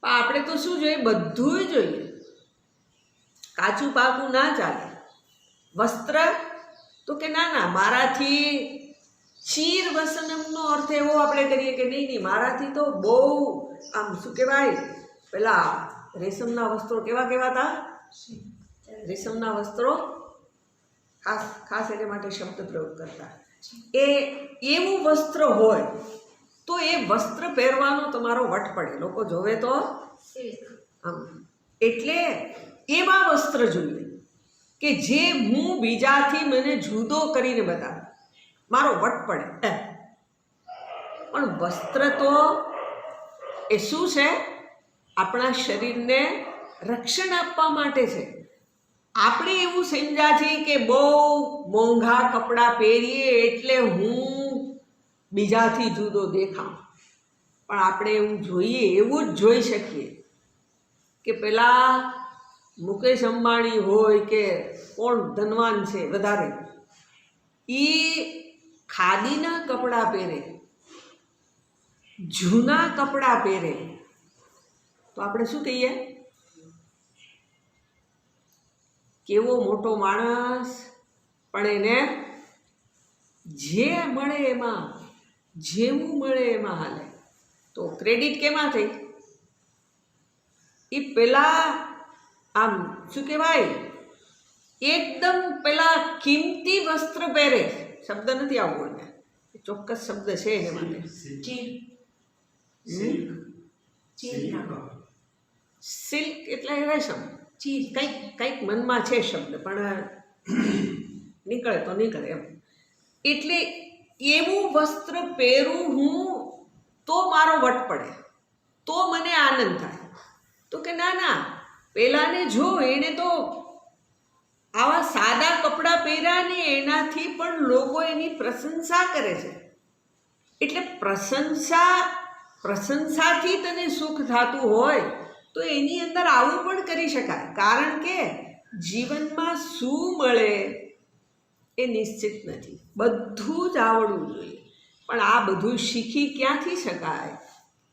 પણ આપણે તો શું જોઈએ? બધું જોઈએ, કાચું પાકું ના ચાલે. વસ્ત્ર તો કે ના ના, મારાથી ચીર વસનમનો અર્થ એવો આપણે કરીએ કે નહીં, મારાથી તો બહુ આમ શું કહેવાય, પેલા રેશમના વસ્ત્રો કેવા કહેવાતા? રેશમના વસ્ત્રો ખાસ એને માટે શબ્દ પ્રયોગ કરતા. એ એવું વસ્ત્ર હોય તો એ વસ્ત્ર પહેરવાનો તમારો વટ પડે, લોકો જોવે તો આમ. એટલે એવા વસ્ત્ર જોઈએ કે જે હું બીજાથી મને જુદો કરીને બતાવે, મારો વટ પડે. પણ વસ્ત્ર તો એ શું છે? આપણા શરીરને રક્ષણ આપવા માટે છે. આપણે એવું સમજ્યા છે કે બહુ મોંઘા કપડાં પહેરીએ એટલે હું બીજાથી જુદો દેખાઉં. પણ આપણે એવું જોઈએ, એવું જ જોઈ શકીએ કે પેલા મુકેશ અંબાણી હોય કે કોણ ધનવાન છે વધારે, એ ખાદીના કપડાં પહેરે, જૂના કપડાં પહેરે, તો આપણે શું કહીએ? કેવો મોટો માણસ, પણ એને જે મળે એમાં, જેવું મળે એમાં હાલે. તો ક્રેડિટ કેમાં થઈ? એ પેલા આમ શું કહેવાય, એકદમ પેલા કિંમતી વસ્ત્ર પહેરે, શબ્દ નથી આવવો એને, ચોક્કસ શબ્દ છે એને માટે, સિલ્ક એટલે રેશમ, કંઈક મનમાં છે શબ્દ, પણ નીકળે તો નીકળે એમ. એટલે એવું વસ્ત્ર પહેરું હું તો મારો વટ પડે. તો મને આનંદ થાય. તો કે ના ના, પેલાને જો, એણે તો આવા સાદા કપડાં પહેર્યા ને એનાથી પણ લોકો એની પ્રશંસા કરે છે. એટલે પ્રશંસાથી તને સુખ થતું હોય તો એની અંદર આવું પણ કરી શકાય. કારણ કે જીવનમાં શું મળે એ નિશ્ચિત નથી. બધું જ આવડવું જોઈએ. પણ આ બધું શીખી ક્યાંથી શકાય?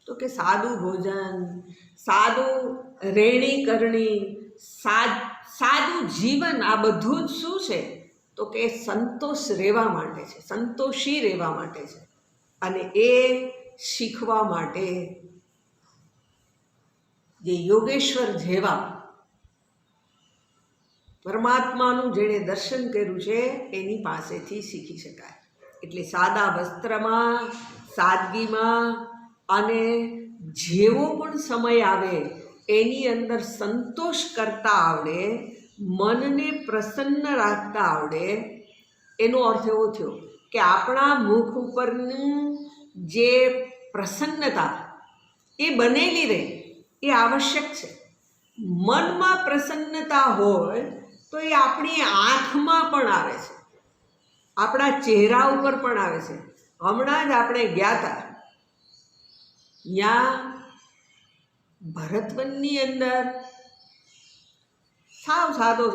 તો કે સાદું ભોજન, સાદું રહેણી કરણી, સાદું જીવન, આ બધું જ શું છે? તો કે સંતોષ રહેવા માટે છે, સંતોષી રહેવા માટે છે. અને એ શીખવા માટે જે યોગેશ્વર જેવા પરમાત્માનું જેણે દર્શન કર્યું છે એની પાસેથી શીખી શકાય. એટલે સાદા વસ્ત્રમાં, સાદગીમાં, અને જેવો પણ સમય આવે એની અંદર સંતોષ કરતા આવડે, મનને પ્રસન્ન રાખતા આવડે. એનો અર્થ એવો થયો કે આપણા મુખ ઉપરનું જે પ્રસન્નતા એ બનેલી રહે એ આવશ્યક છે. મનમાં પ્રસન્નતા હોય તો એ આપણી આંખમાં પણ આવે છે, આપણા ચહેરા ઉપર પણ આવે છે. હમણાં જ આપણે ગયા હતા ત્યાં ભરતવનની અંદર, સાવ સાદું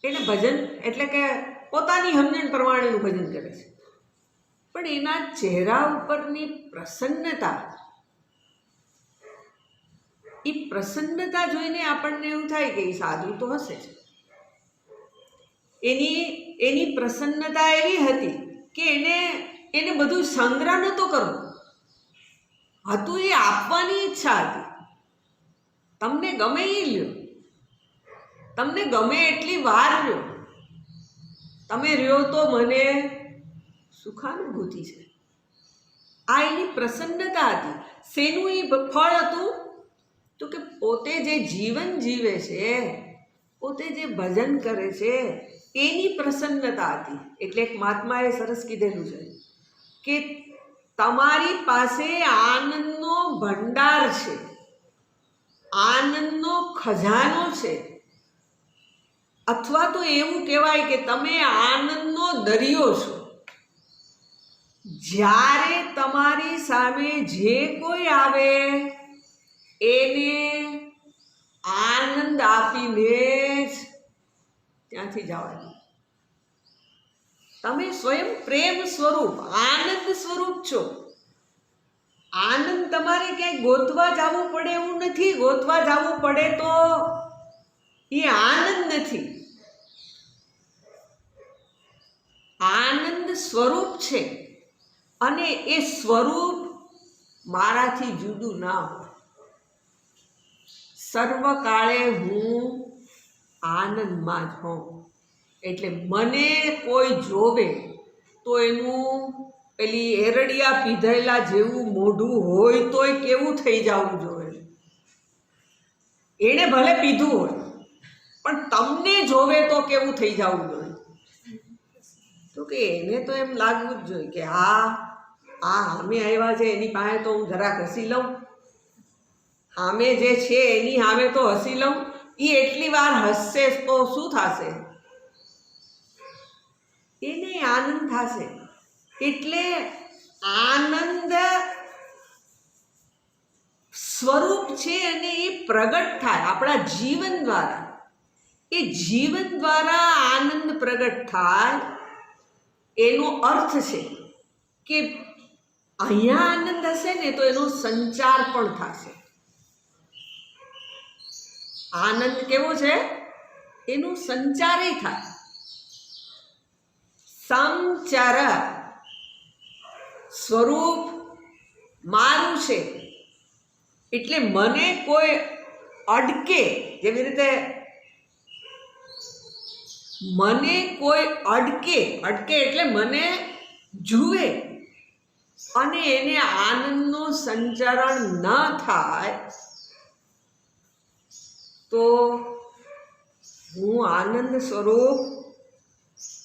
એને ભજન એટલે કે પોતાની સમજણ પ્રમાણેનું ભજન કરે છે. પણ એના ચહેરા ઉપરની પ્રસન્નતા, એ પ્રસન્નતા જોઈને આપણને એવું થાય કે એ સાધુ તો હશે જ. એની પ્રસન્નતા એવી હતી કે એને બધું સંગ્રહ નહોતો કરવો હતું, એ આપવાની ઈચ્છા હતી. તમને ગમે એ લ્યો, તમને ગમે એટલી વાર લ્યો, તમે રહ્યો તો મને સુખાનુભૂતિ છે. આ એની પ્રસન્નતા હતી. શેનું એ ફળ હતું? તો કે પોતે જે જીવન જીવે છે, પોતે જે ભજન કરે છે એની પ્રસન્નતા હતી. એટલે એક મહાત્માએ સરસ કીધેલું છે કે તમારી પાસે આનંદનો ભંડાર છે, આનંદનો ખજાનો છે, અથવા તો એવું કહેવાય કે તમે આનંદનો દરિયો છો. જ્યારે તમારી સામે જે કોઈ આવે એને આનંદ આપીને જ ત્યાંથી જવાનું. તમે સ્વયં પ્રેમ સ્વરૂપ, આનંદ સ્વરૂપ છો. આનંદ તમારે ક્યાંય ગોતવા જવું પડે એવું નથી. ગોતવા જવું પડે તો એ આનંદ નથી. આનંદ સ્વરૂપ છે અને એ સ્વરૂપ મારાથી જુદું ના હોય. સર્વકાળે હું આનંદમાં જ હોઉં. એટલે મને કોઈ જોવે તો એનું પેલી એરડિયા પીધેલા જેવું મોઢું હોય તોય કેવું થઈ જવું જોઈએ. એણે ભલે પીધું હોય પણ તમને જોવે તો કેવું થઈ જવું જોઈએ? તો કે એને તો એમ લાગવું જ જોઈએ કે આ સામે આવ્યા છે એની પાસે તો હું જરાક હસી લઉં, સામે જે છે એની સામે તો હસી લઉં. એ એટલી વાર હસશે તો શું થશે? એને આનંદ થશે. એટલે આનંદ સ્વરૂપ છે અને એ પ્રગટ થાય આપણા જીવન દ્વારા. એ જીવન દ્વારા આનંદ પ્રગટ થાય એનો અર્થ છે કે અહીંયા આનંદ હશે ને તો એનો સંચાર પણ થશે. આનંદ કેવો છે? એનો સંચાર થાય. સંચાર સ્વરૂપ મારું છે એટલે મને કોઈ અડકે, જેવી રીતે મને કોઈ અડકે એટલે મને જુએ અને એને આનંદનું સંચારણ ન થાય તો હું આનંદ સ્વરૂપ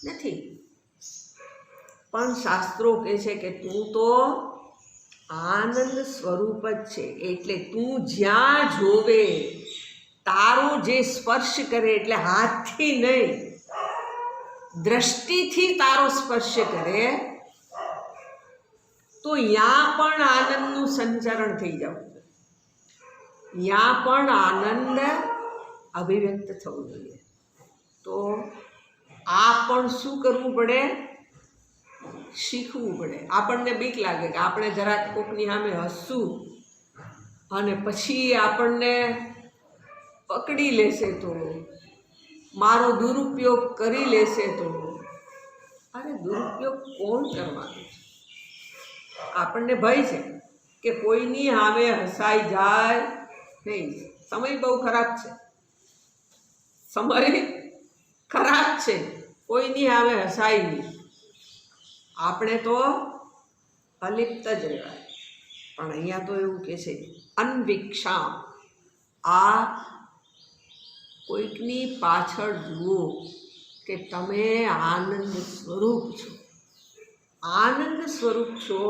નથી. પણ શાસ્ત્રો કહે છે કે તું તો આનંદ સ્વરૂપ જ છે. એટલે તું જ્યાં જોવે, તારો જે સ્પર્શ કરે, એટલે હાથથી નહીં, દ્રષ્ટિથી તારો સ્પર્શ કરે, તો ત્યાં પણ આનંદનું સંચરણ થઈ જવું જોઈએ. ત્યાં પણ આનંદ અભિવ્યક્ત થવું જોઈએ. તો આ પણ શું કરવું પડે? શીખવું પડે. આપણને બીક લાગે કે આપણે જરાક કોકની સામે હસવું અને પછી આપણને પકડી લેશે તો, મારો દુરુપયોગ કરી લેશે તો. અરે દુરુપયોગ કોણ કરવાનું છે? આપણને ભય છે કે કોઈની સામે હસાઈ જાય નહીં. સમય બહુ ખરાબ છે, સમય ખરાબ છે, કોઈની સામે હસાય નહીં. આપણે તો અલિપ્ત જ રહેવાય. પણ અહીંયા તો એવું કહે છે અનવિક્ષામ. આ કોઈકની પાછળ જુઓ કે તમે આનંદ સ્વરૂપ છો. આનંદ સ્વરૂપ છો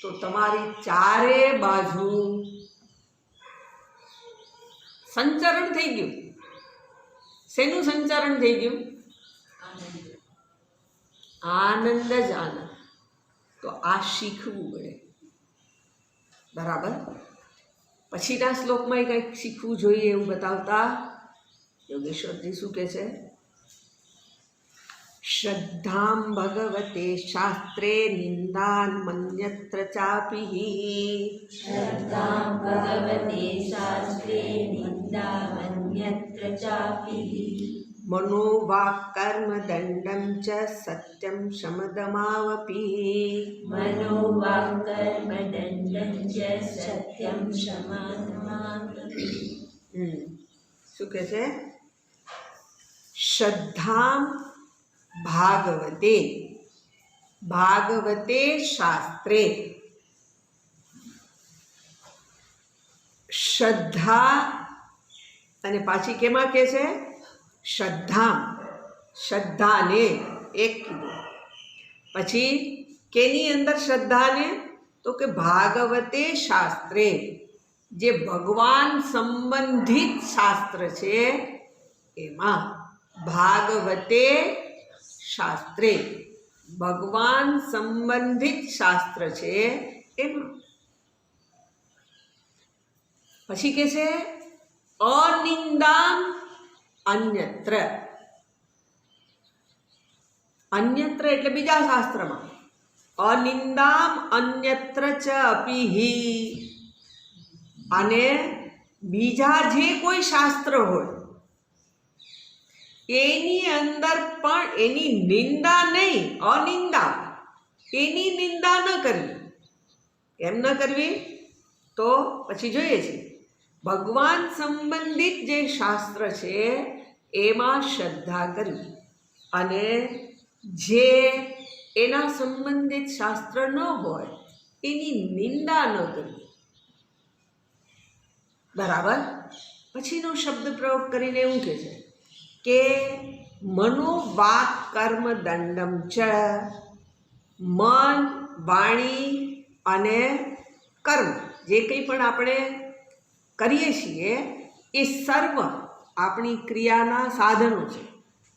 તો તમારી ચારે બાજુ સંચરણ થઈ ગયું. શેનું સંચરણ થઈ ગયું? આનંદ જ આનંદ. તો આ શીખવું પડે. બરાબર. પછીના શ્લોકમાં કંઈક શીખવું જોઈએ એવું બતાવતા યોગેશ્વરજી શું કહે છે? શ્રદ્ધામ ભગવતે શાસ્ત્રે નિંદાન મન્યત્ર ચાપિ. શ્રદ્ધાં ભગવતે શાસ્ત્રે નિંદામન્યત્ર ચાપि. મનોવાક્ કર્મ દંડમ ચ સત્યમ શમદમાવપી. મનોવાક્કર્મદંડં ચ સત્યં શમદમાવપી. શું કહે છે? શ્રદ્ધામ ભાગવતે, ભાગવતે શાસ્ત્રે. શ્રદ્ધા અને પાછી કેમાં કહે છે? શ્રદ્ધામ. શ્રદ્ધાને એક કીધું. પછી કેની અંદર શ્રદ્ધાને? તો કે ભાગવતે શાસ્ત્રે, જે ભગવાન સંબંધિત શાસ્ત્ર છે એમાં. ભાગવતે શાસ્ત્રે, ભગવાન સંબંધિત શાસ્ત્ર છે એમાં. પછી કે છે અનિંદામ અન્યત્ર. અન્યત્ર એટલે બીજા શાસ્ત્રમાં. અનિંદામ અન્યત્ર ચ અપિહિ. અને બીજા જે કોઈ શાસ્ત્ર હોય એની અંદર પણ એની નિંદા નહીં, અનિંદા. એની નિંદા ન કરવી. કેમ ન કરવી? તો પછી જોઈએ છીએ ભગવાન સંબંધિત જે શાસ્ત્ર છે એમાં શ્રદ્ધા કરવી, અને જે એના સંબંધિત શાસ્ત્ર ન હોય એની નિંદા ન કરવી. બરાબર. પછીનો શબ્દ પ્રયોગ કરીને એવું કહે છે કે મનોવાક કર્મ દંડમ ચ. મન, વાણી અને કર્મ જે કંઈ પણ આપણે કરીએ છીએ એ સર્વ આપણી ક્રિયાના સાધનો છે.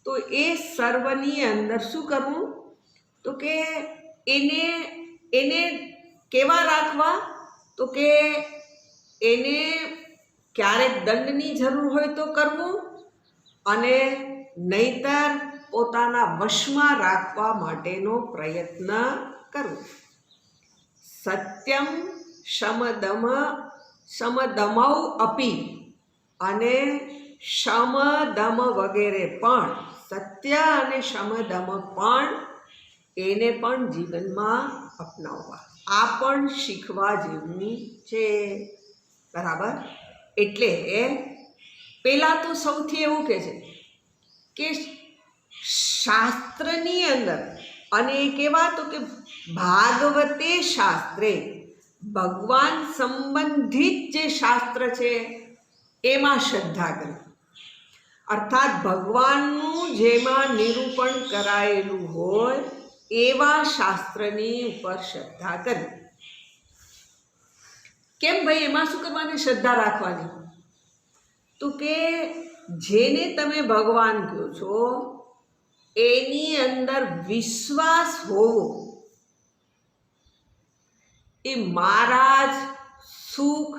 તો એ સર્વની અંદર શું કરવું? તો કે એને કેવા રાખવા? તો કે એને ક્યારેક દંડની જરૂર હોય તો કરવું, અને નહીતર પોતાના વશમાં રાખવા માટેનો પ્રયત્ન કરવો. સત્યમ સમદમૌ અપી. અને શમદમ વગેરે પણ, સત્ય અને શમદમ પણ, એને પણ જીવનમાં અપનાવવા. આ પણ શીખવા જેવું છે. બરાબર. એટલે પહેલાં તો સૌથી એવું કહે છે કે શાસ્ત્રની અંદર, અને કેવા? તો કે ભાગવતે શાસ્ત્રે, ભગવાન સંબંધિત જે શાસ્ત્ર છે એમાં શ્રદ્ધા કરવી. અર્થાત ભગવાનનું જેમાં નિરૂપણ કરાયેલું હોય એવા શાસ્ત્રની ઉપર શ્રદ્ધા કરવી. કેમ ભાઈ એમાં શું કરવાની, શ્રદ્ધા રાખવાની? તો કે જેને તમે ભગવાન કહો છો એની અંદર વિશ્વાસ હોવો, એ મારા જ સુખ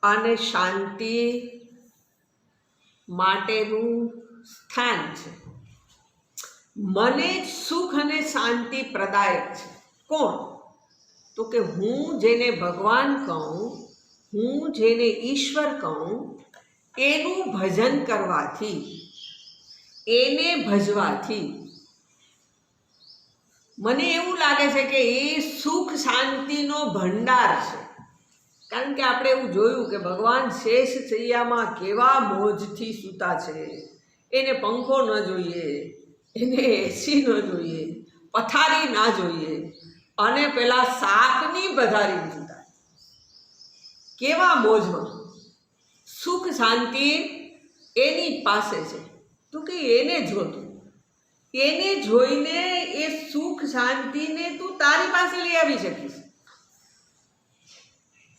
અને શાંતિ માટેનું સ્થાન છે. મને જ સુખ અને શાંતિ પ્રદાયક છે. કોણ? તો કે હું જેને ભગવાન કહું, હું જેને ઈશ્વર કહું, એનું ભજન કરવાથી, એને ભજવાથી મને એવું લાગે છે કે એ સુખ શાંતિનો ભંડાર છે. કારણ કે આપણે એવું જોયું કે ભગવાન શેષ શૈયામાં કેવા મોજથી સૂતા છે. એને પંખો ન જોઈએ, એને એસી ન જોઈએ, પથારી ના જોઈએ, અને પેલા શાકની પથારી સૂતા. કેવા મોજમાં! સુખ શાંતિ એની પાસે છે. તો કે એને જોતું, એને જોઈને એ સુખ શાંતિને તું તારી પાસે લઈ આવી શકીશ.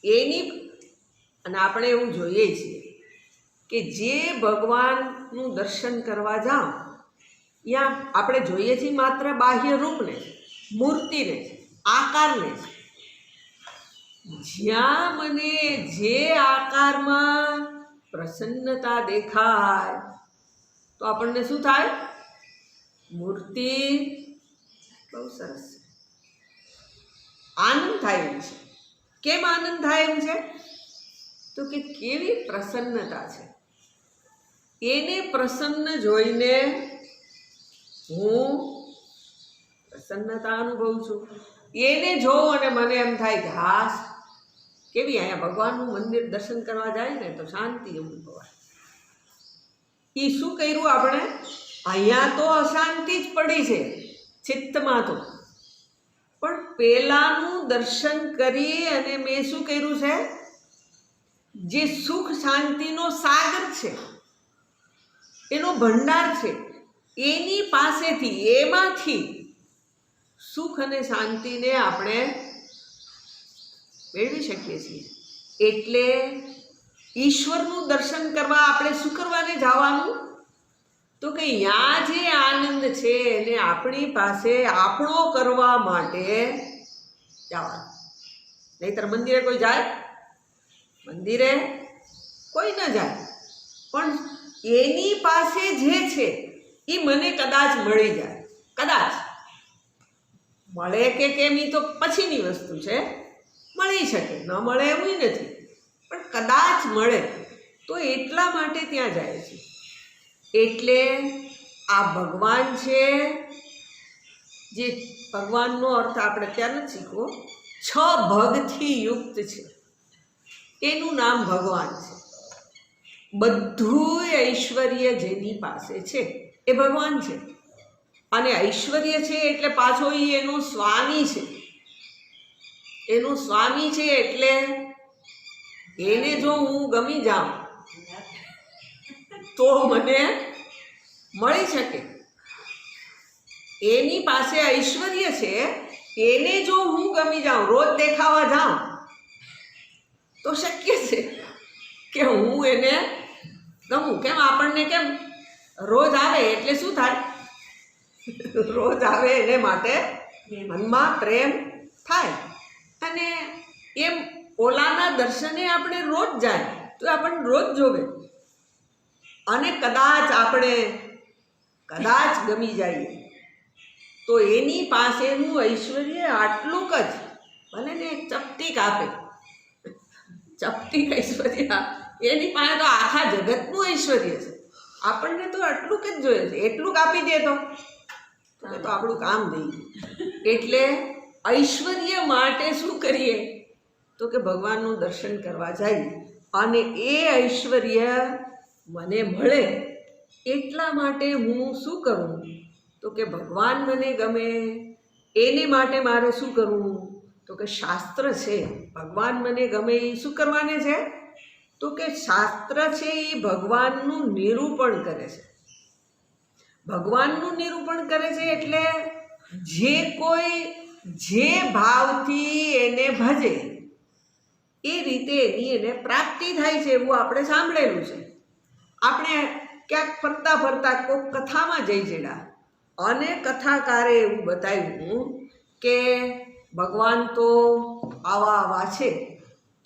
એની અને આપણે એવું જોઈએ છીએ કે જે ભગવાનનું દર્શન કરવા જાઓ ત્યાં આપણે જોઈએ છીએ માત્ર બાહ્ય રૂપને, મૂર્તિને, આકારને. જ્યાં મને જે આકારમાં પ્રસન્નતા દેખાય તો આપણને શું થાય? મૂર્તિ બહુ સરસ છે, આનંદ થાય એમ છે. કેમ આનંદ થાય એમ છે? તો કે કેવી પ્રસન્નતા છે. એને પ્રસન્ન જોઈને હું પ્રસન્નતા અનુભવું છું. એને જોઉં અને મને એમ થાય કે હાશ, કેવી અહીંયા ભગવાનનું મંદિર દર્શન કરવા જાય ને તો શાંતિ અનુભવાય. એ શું કર્યું આપણે? અહીંયા તો અશાંતિ જ પડી છે ચિત્તમાં તો, પણ પેલાનું દર્શન કરી અને મેં શું કર્યું છે? જે સુખ શાંતિનો સાગર છે, એનો ભંડાર છે, એની પાસેથી, એમાંથી સુખ અને શાંતિને આપણે મેળવી શકીએ છીએ. એટલે ઈશ્વરનું દર્શન કરવા આપણે શું કરવાને જવાનું? તો કે ત્યાં જે આનંદ છે એને આપણી પાસે આપણો કરવા માટે જવાનું. નહીતર મંદિરે કોઈ જાય? મંદિરે કોઈ ન જાય, પણ એની પાસે જે છે એ મને કદાચ મળી જાય. કદાચ મળે કે કેમ એ તો પછીની વસ્તુ છે, મળી શકે, ન મળે એવું નથી, પણ કદાચ મળે તો એટલા માટે ત્યાં જાય છે. એટલે આ ભગવાન છે, જે ભગવાનનો અર્થ આપણે ત્યાં નથી શીખવો, 6 ભગથી યુક્ત છે, એનું નામ ભગવાન છે. બધું ઐશ્વર્ય જેની પાસે છે એ ભગવાન છે. અને ઐશ્વર્ય છે એટલે પાછો એ એનો સ્વામી છે. એનો સ્વામી છે એટલે એને જો હું ગમી જાઉં તો મને મળી શકે. એની પાસે ઐશ્વર્ય છે, એને જો હું ગમી જાઉં, રોજ દેખાવા જાઉં તો શક્ય છે કે હું એને ગમું. કેમ આપણને કેમ રોજ આવે એટલે શું થાય? રોજ આવે એને માટે મનમાં પ્રેમ થાય. અને એમ ઓલાના દર્શને આપણે રોજ જાય તો આપણને રોજ જોવે, અને કદાચ આપણે ગમી જઈએ તો એની પાસેનું ઐશ્વર્ય આટલું જ, ભલે ને એક ચપટીક આપે, ચપટીક ઐશ્વર્ય એની પાસે તો આખા જગતનું ઐશ્વર્ય છે. આપણને તો આટલું જ જોઈએ છે, એટલું આપી દે તો આપણું કામ થઈ ગયું. એટલે ઐશ્વર્ય માટે શું કરીએ? તો કે ભગવાનનું દર્શન કરવા જઈએ, અને એ ઐશ્વર્ય મને મળે એટલા માટે હું શું કરું? તો કે ભગવાન મને ગમે એને માટે મારે શું કરવું? તો કે શાસ્ત્ર છે, ભગવાન મને ગમે એ શું કરવાને છે? તો કે શાસ્ત્ર છે એ ભગવાનનું નિરૂપણ કરે છે. ભગવાનનું નિરૂપણ કરે છે એટલે જે કોઈ જે ભાવથી એને ભજે એ રીતે એની એને પ્રાપ્તિ થાય છે એવું આપણે સાંભળેલું છે. આપણે ક્યાંક ફરતા ફરતા કોઈક કથામાં જઈ ચડ્યા અને કથાકારે એવું બતાવ્યું કે ભગવાન તો આવા આવા છે,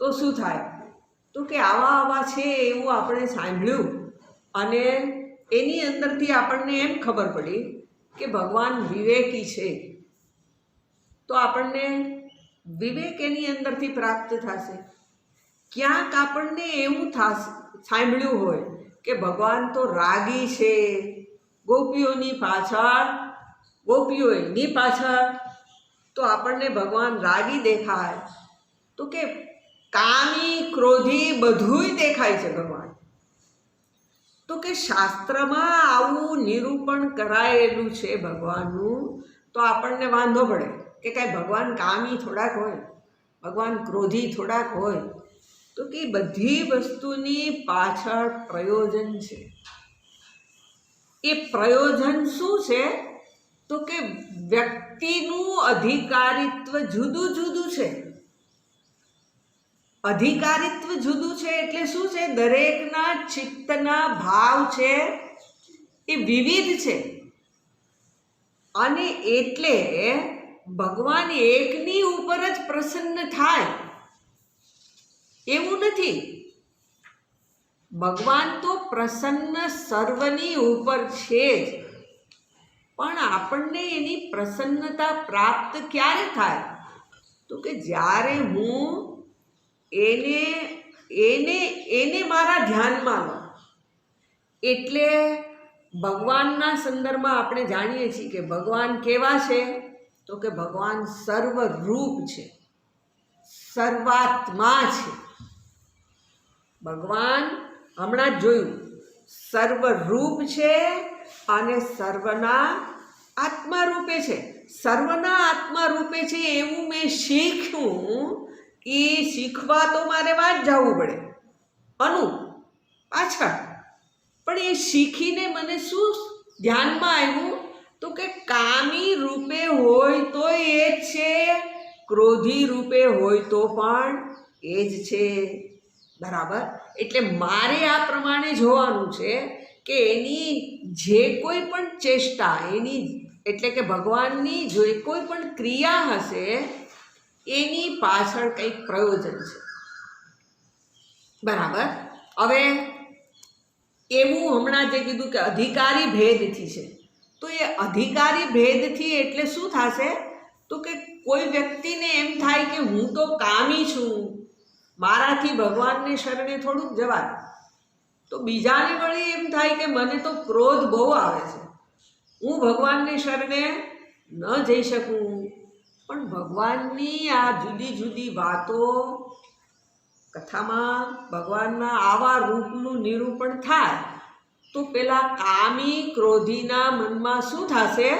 તો શું થાય? તો કે આવા આવા છે એવું આપણે સાંભળ્યું અને એની અંદરથી આપણને એમ ખબર પડી કે ભગવાન વિવેકી છે, તો આપણને વિવેક એની અંદરથી પ્રાપ્ત થશે. ક્યાંક આપણને એવું થશે સાંભળ્યું હોય કે ભગવાન તો રાગી છે, ગોપીઓની પાછળ તો આપણને ભગવાન રાગી દેખાય, તો કે કામી ક્રોધી બધુંય દેખાય છે ભગવાન. તો કે શાસ્ત્રમાં આવું નિરૂપણ કરાયેલું છે ભગવાનનું, તો આપણને વાંધો પડે કે કાંઈ ભગવાન કામી થોડાક હોય, ભગવાન ક્રોધી થોડાક હોય. તો કે બધી વસ્તુની પાછળ પ્રયોજન છે. એ પ્રયોજન શું છે? તો કે વ્યક્તિનું અધિકારિત્વ જુદું જુદું છે. અધિકારિત્વ જુદું છે એટલે શું છે? દરેકના ચિત્તના ભાવ છે એ વિવિધ છે. અને એટલે ભગવાન એકની ઉપર જ પ્રસન્ન થાય એવું નથી. ભગવાન તો પ્રસન્ન સર્વની ઉપર છે જ, પણ આપણને એની પ્રસન્નતા પ્રાપ્ત ક્યારે થાય? તો કે જ્યારે હું એને મારા ધ્યાનમાં લઉં. એટલે ભગવાનના સંદર્ભમાં આપણે જાણીએ છીએ કે ભગવાન કેવા છે? તો કે ભગવાન સર્વરૂપ છે, સર્વાત્મા છે. ભગવાન હમણાં જ જોયું સર્વરૂપ છે અને સર્વના આત્મા રૂપે છે. સર્વના આત્મા રૂપે છે એવું મેં શીખ્યું. એ શીખવા તો મારે વાત જવું પડે પાછળ. પણ એ શીખીને મને શું ધ્યાનમાં આવ્યું? તો કે કામી રૂપે હોય તો એ જ છે, ક્રોધી રૂપે હોય તો પણ એ જ છે. બરાબર? એટલે મારે આ પ્રમાણે જોવાનું છે કે એની જે કોઈ પણ ચેષ્ટા, એની એટલે કે ભગવાનની જે કોઈ પણ ક્રિયા હશે એની પાછળ કંઈક પ્રયોજન છે. બરાબર? હવે એવું હમણાં જે કીધું કે અધિકારી ભેદથી છે, તો એ અધિકારી ભેદથી એટલે શું થશે? તો કે કોઈ વ્યક્તિને એમ થાય કે હું તો કામી છું, મારાથી ભગવાનને શરણે થોડુંક જવાય. તો બીજાને વળી એમ થાય કે મને તો ક્રોધ બહુ આવે છે, હું ભગવાનને શરણે ન જઈ શકું. પણ ભગવાનની આ જુદી જુદી વાતો કથામાં ભગવાનના આવા રૂપનું નિરૂપણ થાય તો પેલા કામી ક્રોધીના મનમાં શું થશે?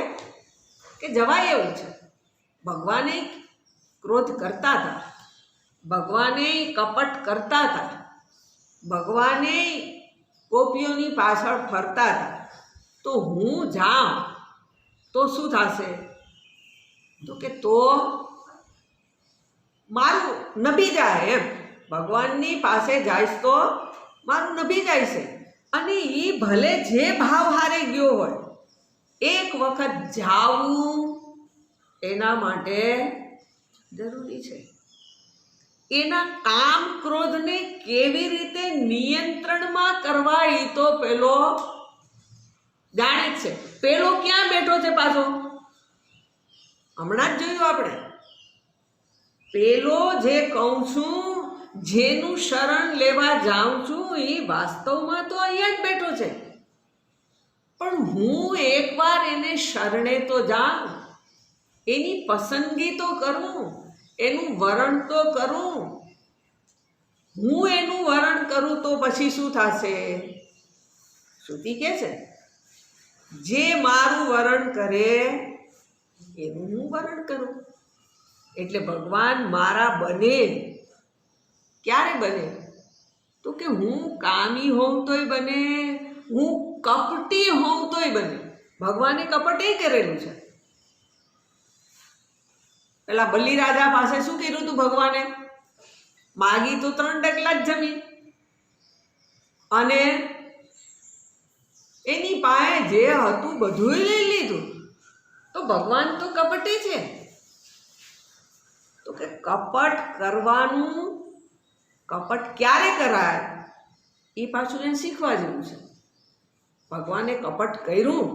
કે જવાય એવું છે. ભગવાને ક્રોધ કરતા હતા, ભગવાને કપટ કરતા હતા, ભગવાને ગોપીઓની પાછળ ફરતા હતા. તો હું જાઉં તો શું થશે? તો કે તો મારું નભી જાય એમ. ભગવાનની પાસે જઈશ તો મારું નભી જાય છે. અને એ ભલે જે ભાવ હારે ગયો હોય, એક વખત જાવું એના માટે જરૂરી છે. એના કામ ક્રોધને કેવી રીતે નિયંત્રણમાં કરવા એ તો પેલો જાણે જ છે. પેલો ક્યાં બેઠો છે પાછો? હમણાં જ જોયું આપણે. પેલો જે કહું છું, જેનું શરણ લેવા જાઉં છું, એ વાસ્તવમાં તો અહીંયા જ બેઠો છે. પણ હું એકવાર એને શરણે તો જાઉં, એની પસંદગી તો કરું, એનું વરણ તો કરું. હું એનું વરણ કરું તો પછી શું થશે? શ્રુતિ કહે છે જે મારું વરણ કરે એનું હું વરણ કરું. એટલે ભગવાન મારા બને ક્યારે બને? તો કે હું કામી હોઉં તોય બને, હું કપટી હોઉં તોય બને. ભગવાને કપટ એ કરેલું છે. પેલા બલિરાજા પાસે શું કર્યું હતું ભગવાને? માગી તો 3 ડગલા જ જમીન, અને એની પાસે જે હતું બધું લઈ લીધું. તો ભગવાન તો કપટી છે. તો કે કપટ કરવાનું, કપટ ક્યારે કરાય એ પાછું એને શીખવા જેવું છે. ભગવાને કપટ કર્યું,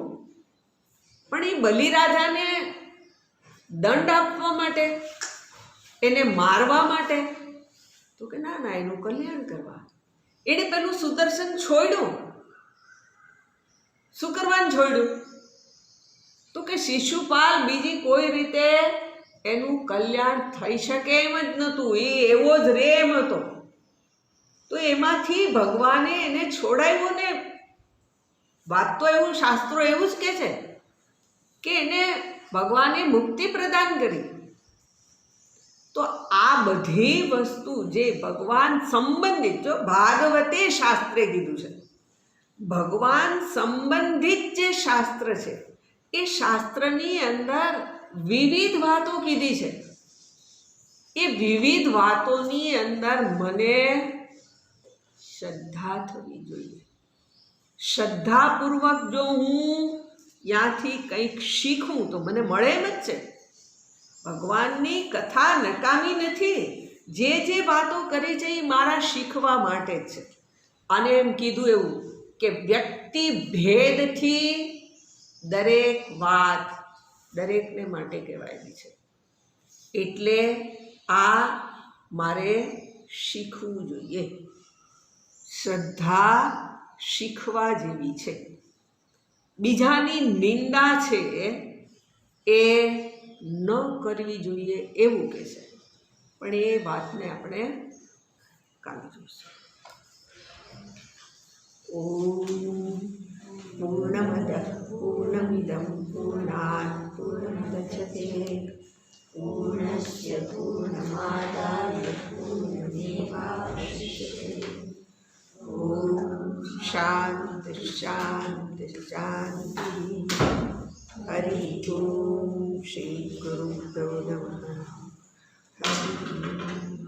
પણ એ બલિરાજાને દંડ આપવા માટે, એને મારવા માટે? તો કે ના ના, એનું કલ્યાણ કરવા. એણે પેલું સુદર્શન છોડ્યું. શું કરવાનું છોડ્યું? તો કે શિશુપાલ બીજી કોઈ રીતે એનું કલ્યાણ થઈ શકે એમ જ નહોતું, એ એવો જ રે એમ હતો. તો એમાંથી ભગવાને એને છોડાવ્યો ને. વાત તો એવું, શાસ્ત્રો એવું જ કહે છે કે એને ભગવાને મુક્તિ પ્રદાન કરી. તો આ બધી વસ્તુ જે ભગવાન સંબંધિત, જો ભાગવતે શાસ્ત્રે કીધું છે, ભગવાન સંબંધિત જે શાસ્ત્ર છે એ શાસ્ત્રની અંદર વિવિધ વાતો કીધી છે. એ વિવિધ વાતોની અંદર મને શ્રદ્ધા થવી જોઈએ. શ્રદ્ધાપૂર્વક જો હું ત્યાંથી કંઈક શીખું તો મને મળે એમ જ છે. ભગવાનની કથા નકામી નથી. જે જે વાતો કરી છે એ મારા શીખવા માટે જ છે. અને એમ કીધું એવું કે વ્યક્તિ ભેદથી દરેક વાત દરેકને માટે કહેવાયેલી છે. એટલે આ મારે શીખવું જોઈએ. શ્રદ્ધા શીખવા જેવી છે. બીજાની નિંદા છે એ ન કરવી જોઈએ એવું કહે છે. પણ એ વાતને આપણે કાલે જોઈશું. ઓમ પૂર્ણમદ પૂર્ણમિદં પૂર્ણાત પૂર્ણમુદચ્યતે પૂર્ણસ્ય પૂર્ણમાદાય પૂર્ણમેવાવશિષ્યતે. ઓમ શાંતિ શાંતિ શાંતિ. હરિ ઓમ શ્રી ગુરુભ્યો નમઃ. હરિ ઓમ.